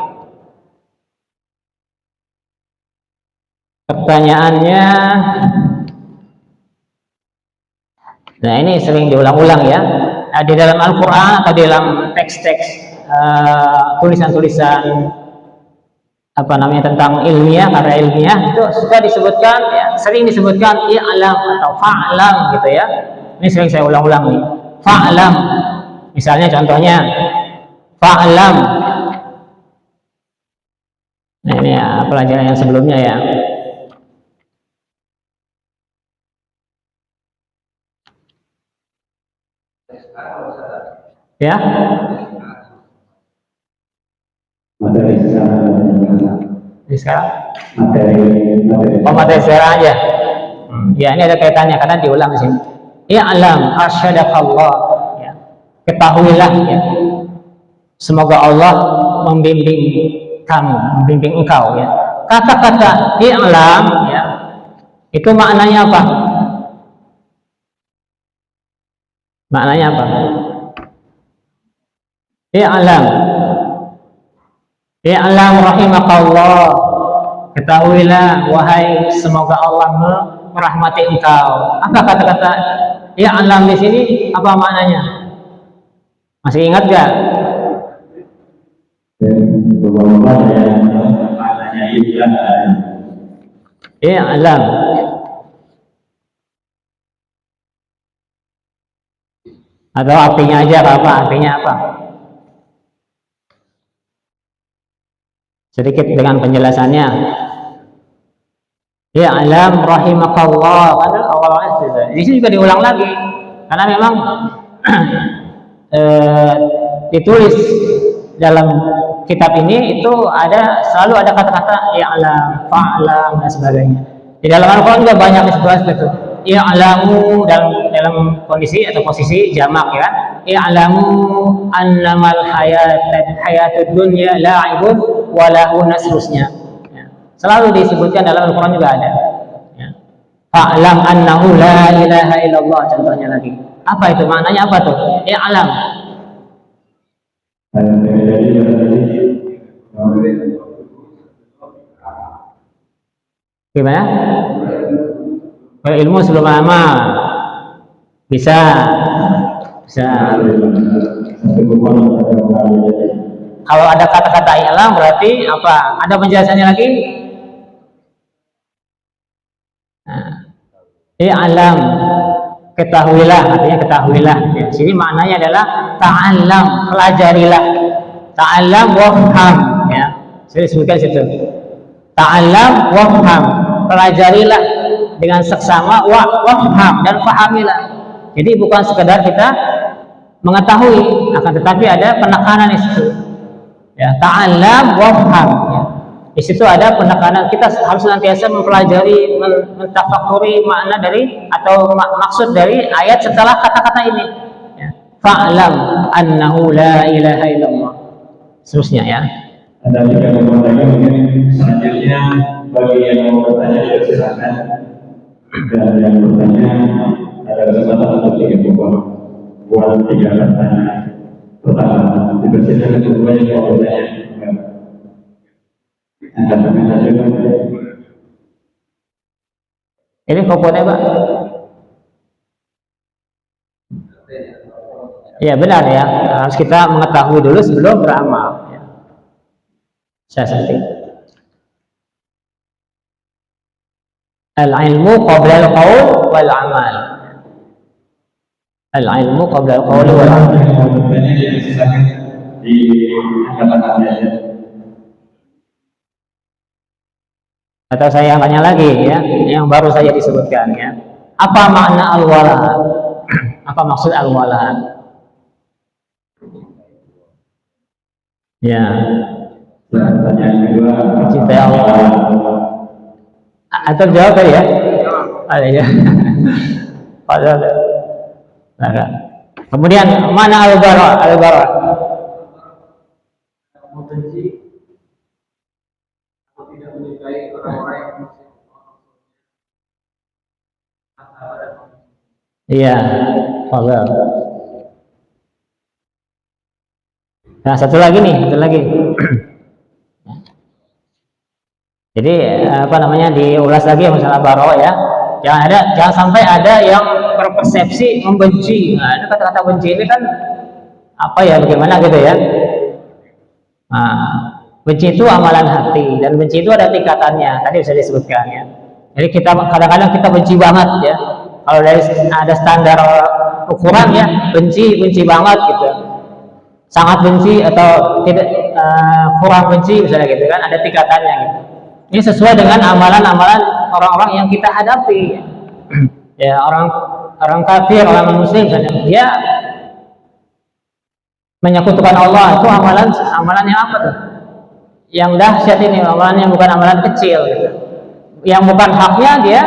pertanyaannya. Nah ini sering diulang-ulang ya, di dalam Al-Quran atau di dalam teks-teks tulisan-tulisan tentang ilmiah, karya ilmiah itu suka disebutkan ya, sering disebutkan i'lam atau fa'lam gitu ya. Ini sering saya ulang-ulang nih, fa'lam. Misalnya contohnya fa'lam. Nah ini ya, pelajaran yang sebelumnya ya. Ya, materi sekarang materi sekarang aja ya, ini ada kaitannya karena diulang di sini. I'lam arsyadakallah ya, ketahuilah ya, semoga Allah membimbing kamu, membimbing engkau ya. Kata-kata i'lam ya, itu maknanya apa? Maknanya apa? I'lam rahimakallah, ketahuilah wahai semoga Allah merahmati engkau. Apa kata-kata i'lam di sini, apa maknanya? Masih ingat gak? I'lam atau artinya aja apa? Artinya apa? Sedikit dengan penjelasannya. I'lam rahimakallah, kan awalnya sudah. Di sini juga diulang lagi karena memang ditulis dalam kitab ini itu selalu ada kata-kata i'lam, fa'lam dan sebagainya. Di dalam Al-Quran juga banyak disebut itu. I'lamu dalam kondisi atau posisi jamak ya. I'lamu annamal hayatud dunya la'ibun wa lahu, seterusnya. Ya. Selalu disebutkan dalam Al-Quran juga ada. Ya. Fa'lam annahu la ilaha illallah, contohnya lagi. Apa itu maknanya, apa tuh? I'lam. Gimana? Berilmu sebelum amal. Bisa. Kalau ada kata-kata i'lam berarti apa? Ada penjelasannya lagi? Nah, i'lam, ketahuilah, artinya ketahuilah. Di sini maknanya adalah ta'allam, pelajarilah. Ta'allam wafham, ya. Saya sebutkan situ. Ta'allam wafham, pelajarilah dengan seksama wafham dan pahamilah. Jadi bukan sekedar kita mengetahui, akan tetapi ada penekanan di situ. Ya, ta'allam wafham. Ya. Di situ ada penekanan, kita harus senantiasa mempelajari, mentafakuri makna dari atau maksud dari ayat setelah kata-kata ini. Ya. Fa'lam annahu la ilaha illallah. Seterusnya ya. Ada juga yang bertanya, mungkin selanjutnya bagi yang mau bertanya silakan. Dan yang bertanya ada kesempatan untuk buat 3 pertanyaan. Pertama, dipersilakan kedua yang mau bertanya. Angkat tangan saja. Ini fokusnya Pak. Ya benar ya, harus kita mengetahui dulu sebelum beramal. Ya. Saya sendiri. Al-ilmu qabla al-qaul wal amal. Al-ilmu qabla al-qaul wal amal. Di angkat tangan. Atau saya tanya lagi ya, yang baru saja disebutkan ya. Apa makna al-wala? Apa maksud al-wala? Ya. Pertanyaan kedua, Cinta Allah. Atau jawab tadi ya? Ada ya. Ada. Kemudian mana al-bara? Al-bara. Membenci atau tidak menyukai orang-orang yang Iya, fadhil. Nah, satu lagi. Jadi apa namanya, diulas lagi masalah baro ya. Jangan sampai ada yang berpersepsi membenci. Nah, ini kata-kata benci ini kan apa ya, bagaimana gitu ya. Nah, benci itu amalan hati, dan benci itu ada tingkatannya. Tadi bisa disebutkan ya. Jadi kita kadang-kadang kita benci banget ya. Kalau dari ada standar ukuran ya, benci banget gitu. Sangat benci atau tidak, kurang benci misalnya gitu kan, ada tingkatannya gitu. Ini sesuai dengan amalan-amalan orang-orang yang kita hadapi. Ya, orang kafir, orang muslim misalnya, dia menyekutukan Allah, itu amalan yang apa tuh? Yang dahsyat ini, amalan yang bukan amalan kecil gitu. Yang bukan haknya dia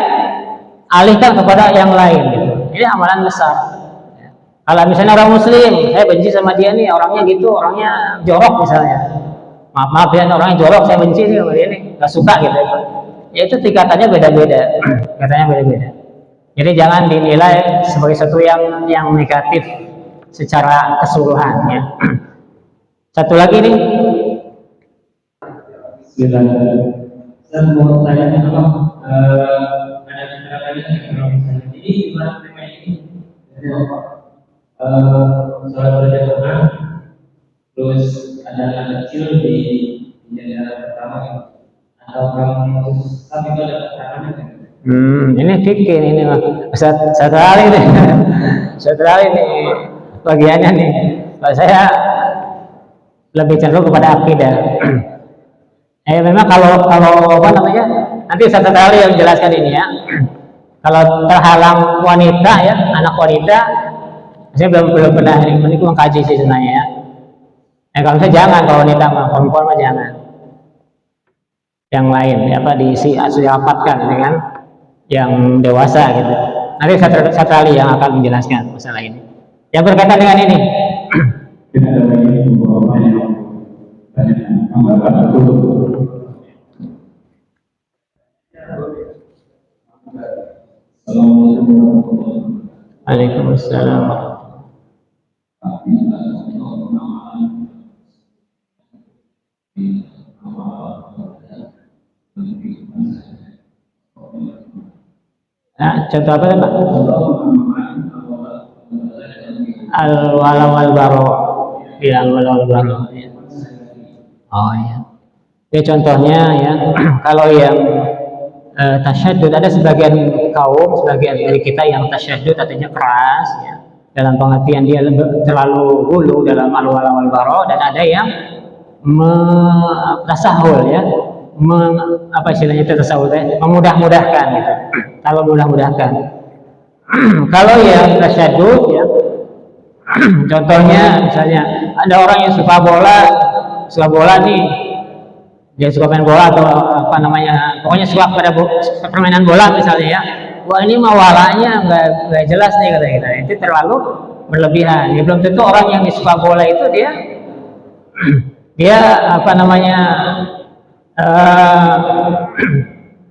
alihkan kepada yang lain gitu. Ini amalan besar. Kalau misalnya orang muslim, saya benci sama dia nih, orangnya gitu, orangnya jorok misalnya. Maaf ya, orangnya jorok, saya benci nih sama dia nih, nggak suka gitu. Ya itu tingkatannya beda-beda. Katanya beda-beda. Jadi jangan dinilai sebagai sesuatu yang negatif secara keseluruhan ya. Satu lagi nih. Saya mau tanya apa? Ada cara lain kalau misalnya ini gimana tema ini? Jadi apa? Soal berjamaah, terus ada anak kecil di daerah pertama, atau kamu tapi itu ada keterangan kan? Ini fikih ini mah. Satu hari nih. Satu hari nih bagiannya nih. Kalau saya lebih cenderung kepada akidah. Memang kalau apa namanya, nanti satu kali yang jelaskan ini ya. Kalau terhalang wanita ya, anak wanita, saya belum pernah ini mengkaji sih sebenarnya ya. Kalau saya jangan, kalau wanita mah, perempuan mah jangan. Yang lain ya, apa dirapatkan dengan yang dewasa gitu. Nanti satu kali yang akan menjelaskan masalah ini. Yang berkaitan dengan ini. Waalaikumsalam. Nah, contoh apa Pak? Al-wala wal baro. Ya, al-wala wal baro. Oh ya. Ya contohnya ya, kalau yang tasyadud, ada sebagian kaum, sebagian dari kita yang tasyadud artinya keras ya, dalam pengertian dia terlalu hulu dalam al-wala wal bara, dan ada yang tasahul ya, apa istilahnya itu tasahul ya, memudah-mudahkan gitu. Kalau mudah-mudahkan. Kalau yang tasyadud ya, contohnya misalnya ada orang yang suka bola nih, dia suka main bola atau apa namanya, pokoknya suka pada permainan bola misalnya ya. Wah ini mah walanya nggak jelas nih kata kita, itu terlalu berlebihan. Ya, belum tentu orang yang suka bola itu dia apa namanya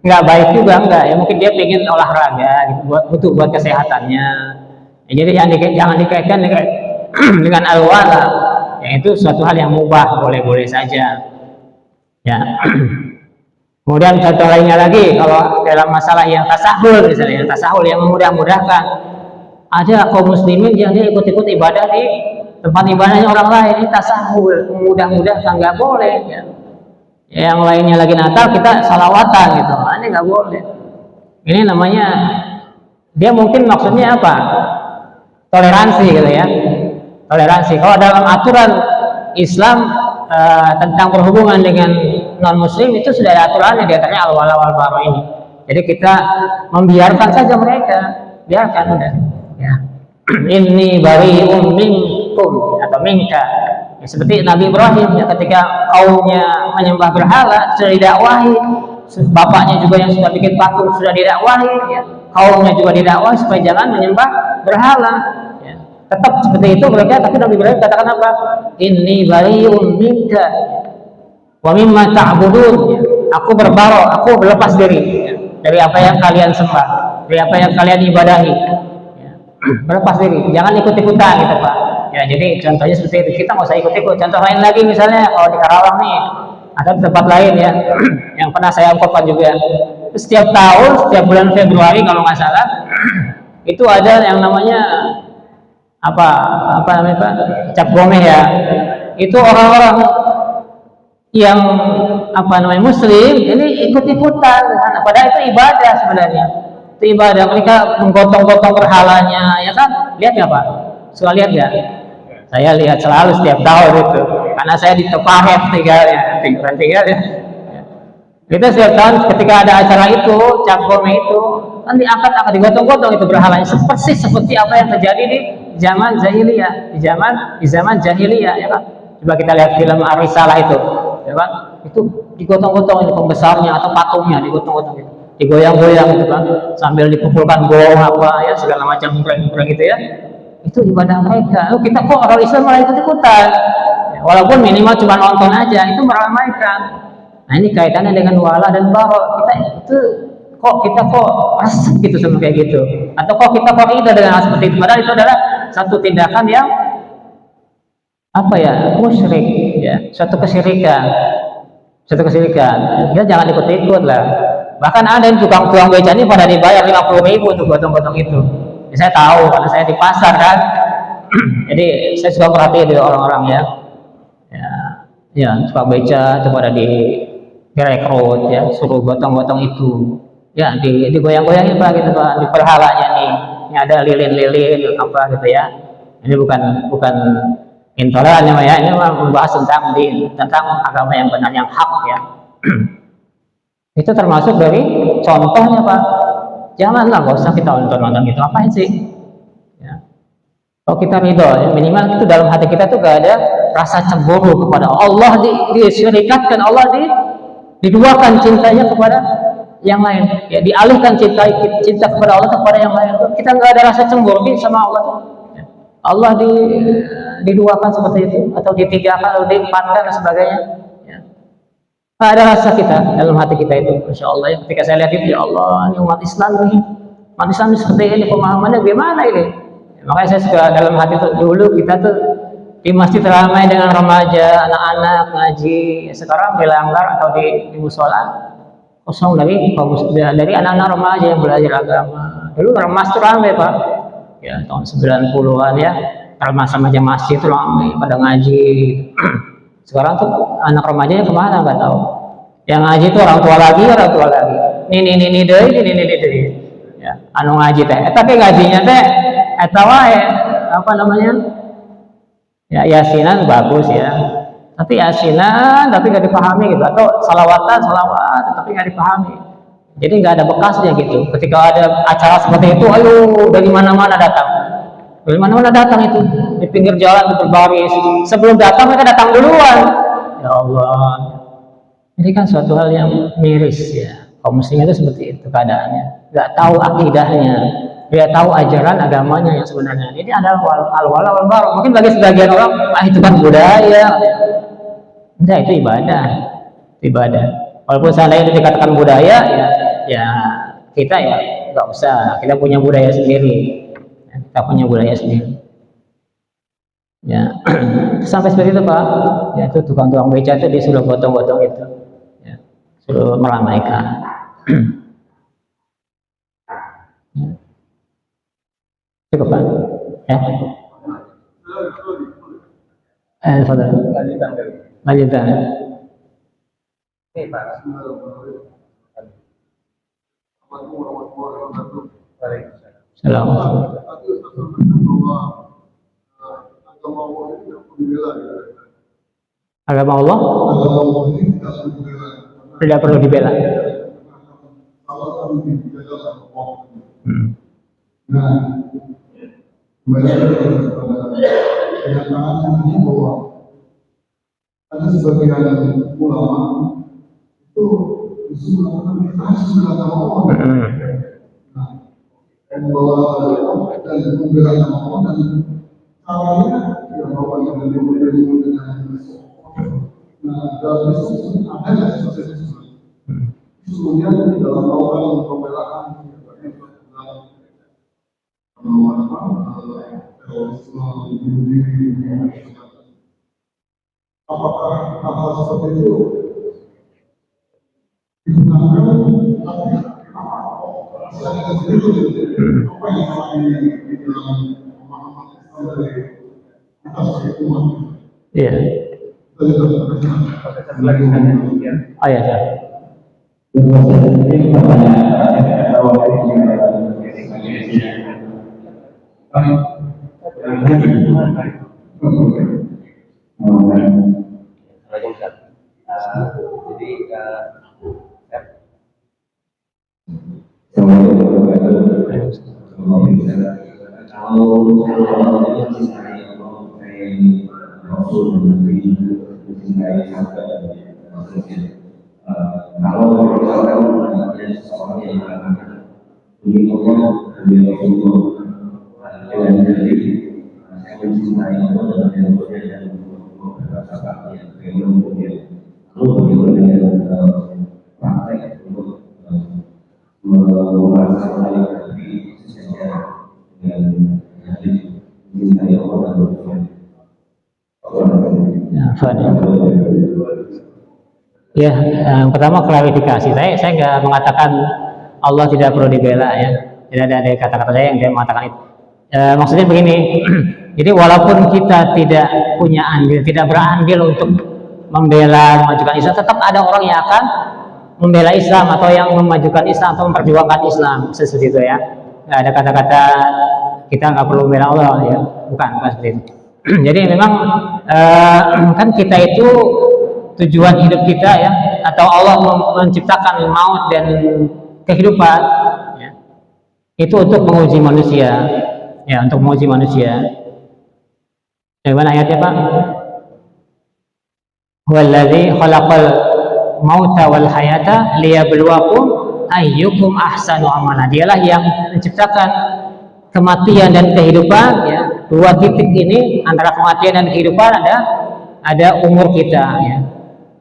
nggak baik juga, enggak ya, mungkin dia pengen olahraga gitu, buat kesehatannya ya, jadi jangan dikaitkan dengan al-wala ya, itu suatu hal yang mubah, boleh-boleh saja ya. Kemudian contoh lainnya lagi, kalau dalam masalah yang tasahul misalnya, yang tasahul yang memudah-mudahkan, ada kaum muslimin yang dia ikut-ikut ibadah di tempat ibadahnya orang lain, ini tasahul, memudah-mudahkan, nggak boleh ya. Yang lainnya lagi Natal kita salawatan gitu, ini nggak boleh. Ini namanya dia mungkin maksudnya apa? Toleransi gitu ya, toleransi. Kalau dalam aturan Islam tentang berhubungan dengan non muslim itu sudah ada aturannya, di antaranya al-wala wal bara ini. Jadi kita membiarkan saja mereka, biarkan udah ya. Inni bari'un minkum atau minka ya, seperti Nabi Ibrahim ya, ketika kaumnya menyembah berhala sudah didakwahi, bapaknya juga yang sudah bikin patung sudah didakwahi ya, kaumnya juga didakwahi supaya jangan menyembah berhala ya. Tetap seperti itu mereka, tapi Nabi Ibrahim katakan apa? Inni bari'un minka wa mimma ta'budun ya. Aku berbarok, aku berlepas diri ya, dari apa yang kalian sembah, dari apa yang kalian ibadahi ya. Berlepas diri, jangan ikut-ikutan gitu Pak ya. Jadi contohnya seperti itu, kita nggak usah ikut-ikut. Contoh lain lagi misalnya kalau di Karawang nih, atau di tempat lain ya, yang pernah saya ungkapkan juga, setiap tahun, setiap bulan Februari kalau nggak salah, itu ada yang namanya apa namanya Pak, cap gomeh ya. Itu orang-orang yang apa namanya muslim ini ikut-ikutan, padahal itu ibadah sebenarnya. Itu ibadah, mereka menggotong-gotong berhalanya ya kan. Lihat nggak Pak? Suka lihat nggak? Saya lihat selalu setiap tahun itu, karena saya di Tepahet tinggalnya. Kita setiap tahun ketika ada acara itu, cap gomeh itu kan diangkat digotong-gotong itu berhalanya, seperti apa yang terjadi di zaman jahiliyah, di zaman jahiliyah ya kan. Coba kita lihat film Ar-Risalah itu ya kan, itu digotong-gotong itu pembesarnya atau patungnya, digotong-gotong itu, digoyang-goyang gitu kan, sambil dipukulkan gong apa ya, segala macam kurang gitu ya. Itu ibadah mereka. Kita kok orang Islam malah ikut-ikutan ya, walaupun minimal cuma nonton aja, itu meramaikan. Nah ini kaitannya dengan wala dan bara. Kita kok resep gitu sama kayak gitu, atau kok kita ida dengan hal seperti itu, padahal itu adalah satu tindakan yang apa ya, musyrik ya, suatu kesyirikan ya, jangan ikut-ikut lah. Bahkan ada yang tukang beca ini pada dibayar 50.000 untuk gotong-gotong itu ya, saya tahu karena saya di pasar kan. Jadi saya suka perhatian dari orang-orang ya suka beca itu pada direkrut ya, suruh gotong-gotong itu ya, digoyang-goyangin Pak gitu Pak, di perhalanya nih, ini ada lilin-lilin apa gitu ya. Ini bukan intoleran ya, ini membahas tentang agama yang benar, yang hak ya. Itu termasuk dari contohnya Pak. Janganlah, nggak usah kita nonton gitu, apain sih ya. Kalau kita ridho ya, minimal itu dalam hati kita tuh gak ada rasa cemburu kepada Allah, disyirikatkan Allah, diduakan cintanya kepada yang lain ya, dialihkan cinta kepada Allah kepada yang lain. Kita nggak ada rasa cemburu sama Allah ya. Allah diduakan seperti itu, atau ditigakan atau diempatkan dan sebagainya ya. Nggak ada rasa kita dalam hati kita itu, Masya Allah ya. Ketika saya lihat itu, ya Allah, ini umat Islam seperti ini, pemahamannya gimana ini ya. Makanya saya suka dalam hati itu, dulu kita tuh di masjid ramai dengan remaja, anak-anak ngaji. Sekarang di langgar atau di musola kosong dari anak-anak remaja yang belajar agama. Dulu remas itu ramai Pak ya, tahun 90-an ya, remas remaja masjid itu ramai pada ngaji. Sekarang tuh anak remajanya kemana nggak tahu. Yang ngaji itu orang tua lagi. Ini deh. Ya, anu ngaji teh. Tapi ngajinya teh eta wae apa namanya? Ya yasinan bagus ya. Tapi yasinan tapi nggak dipahami gitu, atau salawat tapi nggak dipahami. Jadi nggak ada bekasnya gitu. Ketika ada acara seperti itu, ayo dari mana-mana datang. Dari mana-mana datang itu di pinggir jalan berbaris. Sebelum datang mereka datang duluan. Ya Allah. Ini kan suatu hal yang miris ya. Kaum muslimin itu seperti itu keadaannya. Nggak tahu akidahnya, dia tahu ajaran agamanya yang sebenarnya. Ini adalah al-wala wal bara. Mungkin bagi sebagian orang, itu kan budaya. Enggak, itu ibadah. Walaupun seandainya itu dikatakan budaya, ya kita ya nggak usah. Kita punya budaya sendiri. Kita punya budaya sendiri. Ya, sampai seperti itu Pak. Ya itu tukang-tukang beca itu disuruh gotong-gotong itu, ya, suruh meramaikan. Cukup Pak. Ya. Lanjutan. Assalamualaikum. Agama Allah tidak perlu dibela. Nah, kembali kepada kenyataan ini bahwa ada sebagian ulama itu justru melakukan kasus agama Allah. Nah, membawa dan membela agama Allah dan caranya ya bahwa yang dari dengan nah dalam Islam ada sesuatu kemudian di dalam awal pembelaan apakah hal seperti itu digunakan apa yang di dalam pemahaman Islam dari atas umat? Iya. Oh ya, Sir. Kalau misalkan ada seseorang yang mengatakan ini Allah dan Rasulullah dengan jadi saya mencintai Allah dan Rasulullah dan beberapa yang kemudian lalu bagaimana dengan praktek untuk merasakan diri sejajar dengan mencintai Allah dan Rasulullah. Ya, yang pertama klarifikasi. Saya nggak mengatakan Allah tidak perlu dibela ya. Tidak ada kata-kata saya yang dia mengatakan itu. Maksudnya begini. Jadi walaupun kita tidak punya andil, tidak berandil untuk membela, memajukan Islam, tetap ada orang yang akan membela Islam atau yang memajukan Islam atau memperjuangkan Islam seperti itu ya. Nggak ada kata-kata kita nggak perlu membela Allah ya. Bukan seperti itu. Jadi memang kan kita itu tujuan hidup kita ya, atau Allah menciptakan maut dan kehidupan ya, itu untuk menguji manusia ya, untuk menguji manusia. Bagaimana ayatnya Pak? Huwallazi khalaqal mauta wal hayata liyabluwakum ayyukum ahsanu amala. Dialah yang menciptakan kematian dan kehidupan ya. Dua titik ini antara kematian dan kehidupan ada umur kita ya.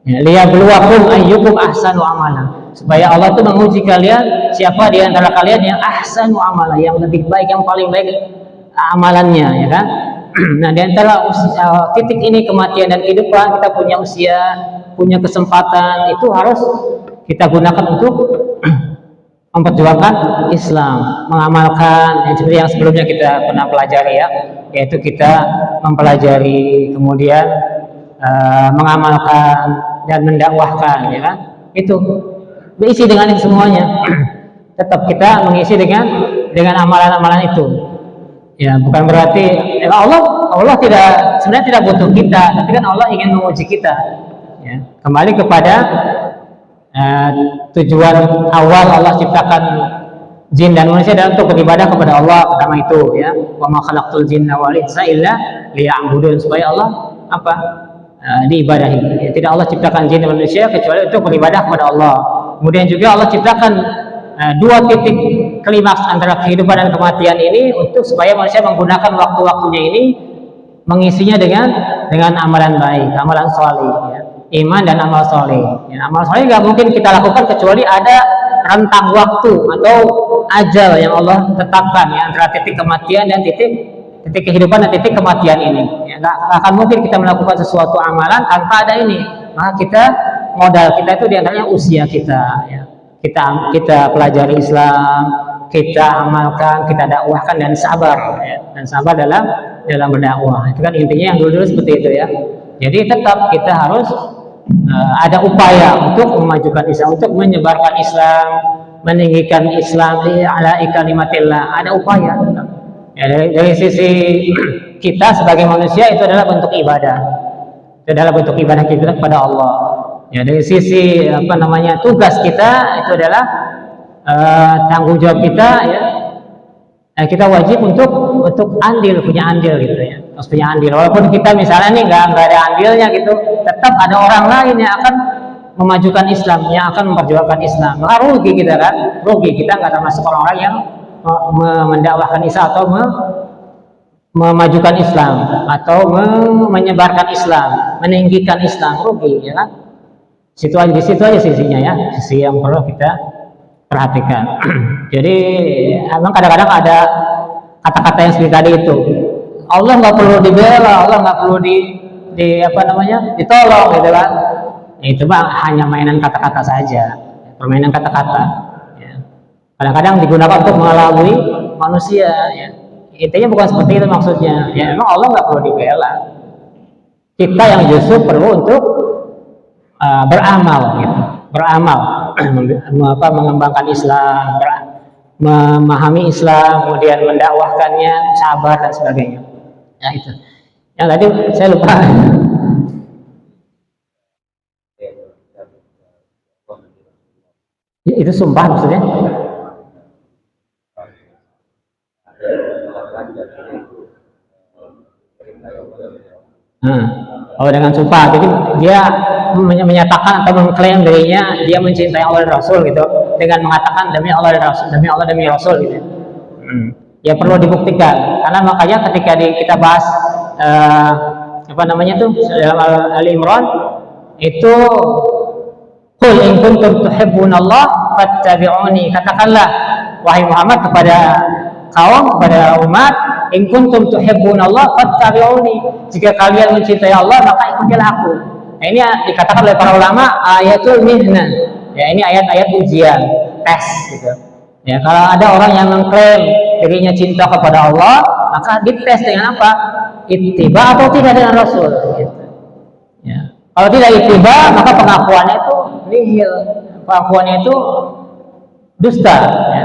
Liyabluwakum ayyukum ahsanu amala, supaya Allah itu menguji kalian siapa di antara kalian yang ahsanu amala, yang lebih baik, yang paling baik amalannya ya kan. Nah, di antara titik ini kematian dan kehidupan, kita punya usia, punya kesempatan, itu harus kita gunakan untuk memperjuangkan Islam, mengamalkan yang seperti yang sebelumnya kita pernah pelajari ya, yaitu kita mempelajari, kemudian mengamalkan dan mendakwahkan, ya kan? Itu diisi dengan itu semuanya. Tetap kita mengisi dengan amalan-amalan itu. Ya, bukan berarti Allah sebenarnya tidak butuh kita, tapi kan Allah ingin menguji kita. Ya, kembali kepada tujuan awal Allah ciptakan jin dan manusia adalah untuk beribadah kepada Allah, pertama itu, ya. Wa ma khalaqtul jinna wal insa illa liya'budun, supaya Allah diibadahi. Ya, tidak Allah ciptakan jin dan manusia kecuali untuk beribadah kepada Allah. Kemudian juga Allah ciptakan dua titik klimaks antara kehidupan dan kematian ini untuk supaya manusia menggunakan waktu-waktunya ini mengisinya dengan amalan baik, amalan soleh, ya. Iman dan amal soleh. Ya, amal soleh nggak mungkin kita lakukan kecuali ada rentang waktu atau ajal yang Allah tetapkan, ya, antara titik kematian dan titik kehidupan dan titik kematian ini. Ya, nggak akan mungkin kita melakukan sesuatu amalan tanpa ada ini. Maka modal kita itu diantaranya usia kita. Ya. Kita pelajari Islam, kita amalkan, kita dakwahkan, dan sabar, ya. Dan sabar dalam berdakwah. Itu kan intinya yang dulu seperti itu, ya. Jadi tetap kita harus ada upaya untuk memajukan Islam, untuk menyebarkan Islam, meninggikan Islam ala kalimatillah. Ada upaya. Ya, dari sisi kita sebagai manusia itu adalah bentuk ibadah. Itu adalah bentuk ibadah kita kepada Allah. Ya, dari sisi tugas kita itu adalah tanggung jawab kita, ya. Kita wajib untuk punya andil gitu, ya. Harus punya andil. Walaupun kita misalnya nih nggak ada andilnya gitu, tetap ada orang lain yang akan memajukan Islam, yang akan memperjuangkan Islam. Maka rugi kita kan, rugi kita nggak termasuk orang-orang yang mendakwahkan Islam atau memajukan Islam atau menyebarkan Islam, meninggikan Islam, rugi, ya kan? Di situ aja sisinya, ya, sisi yang perlu kita perhatikan. Jadi emang kadang-kadang ada kata-kata yang seperti tadi itu. Allah nggak perlu dibela, Allah nggak perlu ditolong, gitu kan? Itu hanya mainan kata-kata saja, permainan kata-kata. Ya. Kadang-kadang digunakan untuk mengelabui manusia. Ya. Intinya bukan seperti itu maksudnya. Ya, memang Allah nggak perlu dibela. Kita yang justru perlu untuk beramal, gitu. Beramal, mengembangkan Islam, memahami Islam, kemudian mendakwahkannya, sabar dan sebagainya. Ya, itu. Yang tadi saya lupa. Itu sumpah maksudnya? Oh, dengan sumpah. Jadi dia menyatakan atau mengklaim dirinya dia mencintai Allah dan Rasul gitu, dengan mengatakan demi Allah dan Rasul, demi Allah demi Rasul gitu. Ya perlu dibuktikan. Karena makanya ketika kita bahas dalam Al-Imran itu qul in kuntum tuhibbunallah fattabi'uni, katakanlah wahai Muhammad kepada kaum, kepada umat, in kuntum tuhibbunallah fattabi'uni, jika kalian mencintai Allah maka ikutilah aku. Nah, ini dikatakan oleh para ulama ayatul mihnah. Ya, ini ayat-ayat ujian, tes gitu. Ya, kalau ada orang yang mengklaim dirinya cinta kepada Allah, maka dites dengan apa? Ittiba atau tidak dengan Rasul gitu. Ya. Kalau tidak ittiba, maka pengakuannya itu nihil, pengakuannya itu dusta, ya.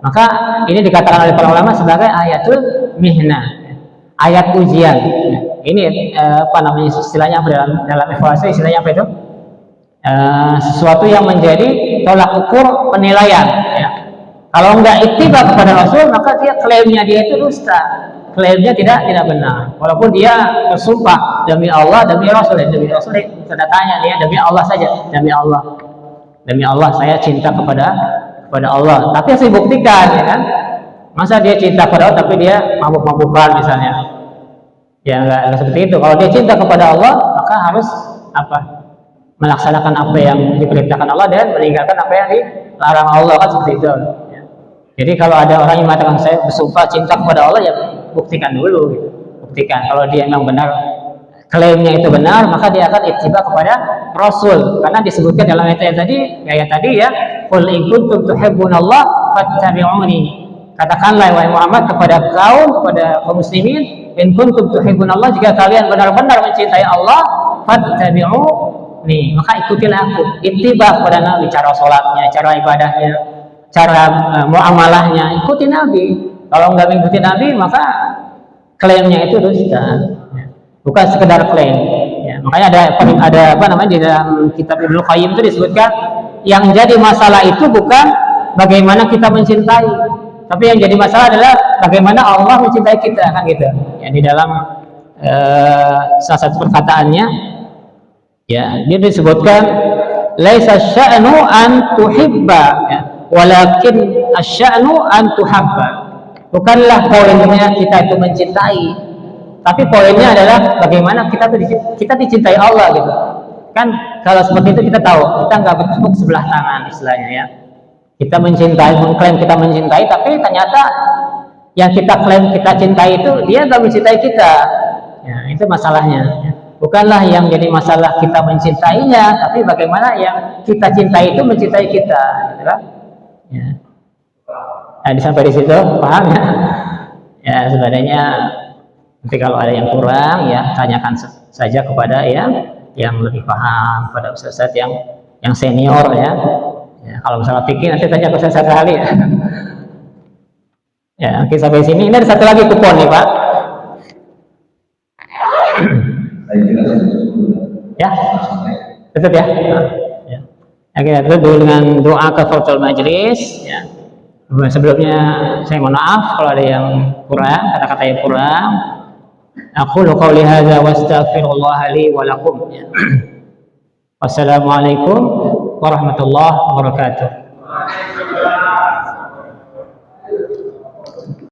Maka ini dikatakan oleh para ulama sebagai ayatul mihnah, ayat ujian. Ya. Ini istilahnya apa dalam evaluasi, istilahnya apa itu? Sesuatu yang menjadi tolak ukur penilaian, ya. Kalau enggak ittiba kepada Rasul, maka klaimnya dia itu dusta, klaimnya tidak benar. Walaupun dia bersumpah demi Allah, demi Rasul, demi Rasul, tanda tanya dia demi Allah saja, demi Allah saya cinta kepada Allah. Tapi harus dibuktikan, ya kan? Masa dia cinta kepada Allah tapi dia mabuk-mabukan misalnya? Ya enggak seperti itu. Kalau dia cinta kepada Allah, maka harus melaksanakan apa yang diperintahkan Allah dan meninggalkan apa yang dilarang Allah, kan seperti itu. Ya. Jadi kalau ada orang yang mengatakan saya bersumpah cinta kepada Allah, ya buktikan dulu, gitu. Buktikan kalau dia memang benar, klaimnya itu benar, maka dia akan ittiba kepada Rasul, karena disebutkan dalam ayat tadi ya, qul in kuntum tuhibbunallah fattabi'uni, katakanlah wahai Muhammad kepada kaum muslimin, in kuntum tuhibbunallah, jika kalian benar-benar mencintai Allah, fattabi'u nih, maka ikutilah aku. Ittiba kepada Nabi, cara sholatnya, cara ibadahnya, cara muamalahnya, ikuti Nabi. Kalau nggak mengikuti Nabi, maka klaimnya itu dusta, bukan sekedar klaim. Ya, makanya ada apa namanya di dalam kitab Ibnu Qayyim itu disebutkan yang jadi masalah itu bukan bagaimana kita mencintai, tapi yang jadi masalah adalah bagaimana Allah mencintai kita, kan gitu. Ya, di dalam salah satu perkataannya, ya dia disebutkan laisa sya'nu an tuhibba, ya, walakin asy'anu an tuhabba. Bukanlah poinnya kita itu mencintai, tapi poinnya adalah bagaimana kita dicintai Allah gitu. Kan kalau seperti itu kita tahu kita nggak bertepuk sebelah tangan istilahnya ya. Kita mencintai, mengklaim kita mencintai, tapi ternyata yang kita klaim kita cintai itu dia nggak mencintai kita. Ya, itu masalahnya. Bukanlah yang jadi masalah kita mencintainya, tapi bagaimana yang kita cintai itu mencintai kita, gitu kan? Ya. Nah, sampai di situ paham ya? Ya sebenarnya nanti kalau ada yang kurang ya tanyakan saja kepada yang lebih paham, pada ustaz yang senior ya. Ya, kalau misalnya pikir nanti tanya ke ustaz kali ya. Ya, oke sampai sini. Ini ada satu lagi kupon nih Pak. Ya, tutup ya. Ya. Oke, tutup dulu dengan doa kafaratul majlis. Ya. Sebelumnya saya mohon maaf kalau ada yang kurang, kata-kata yang kurang. Aqulu qawli hadza wa astaghfirullah li wa lakum. Wassalamualaikum warahmatullahi wabarakatuh.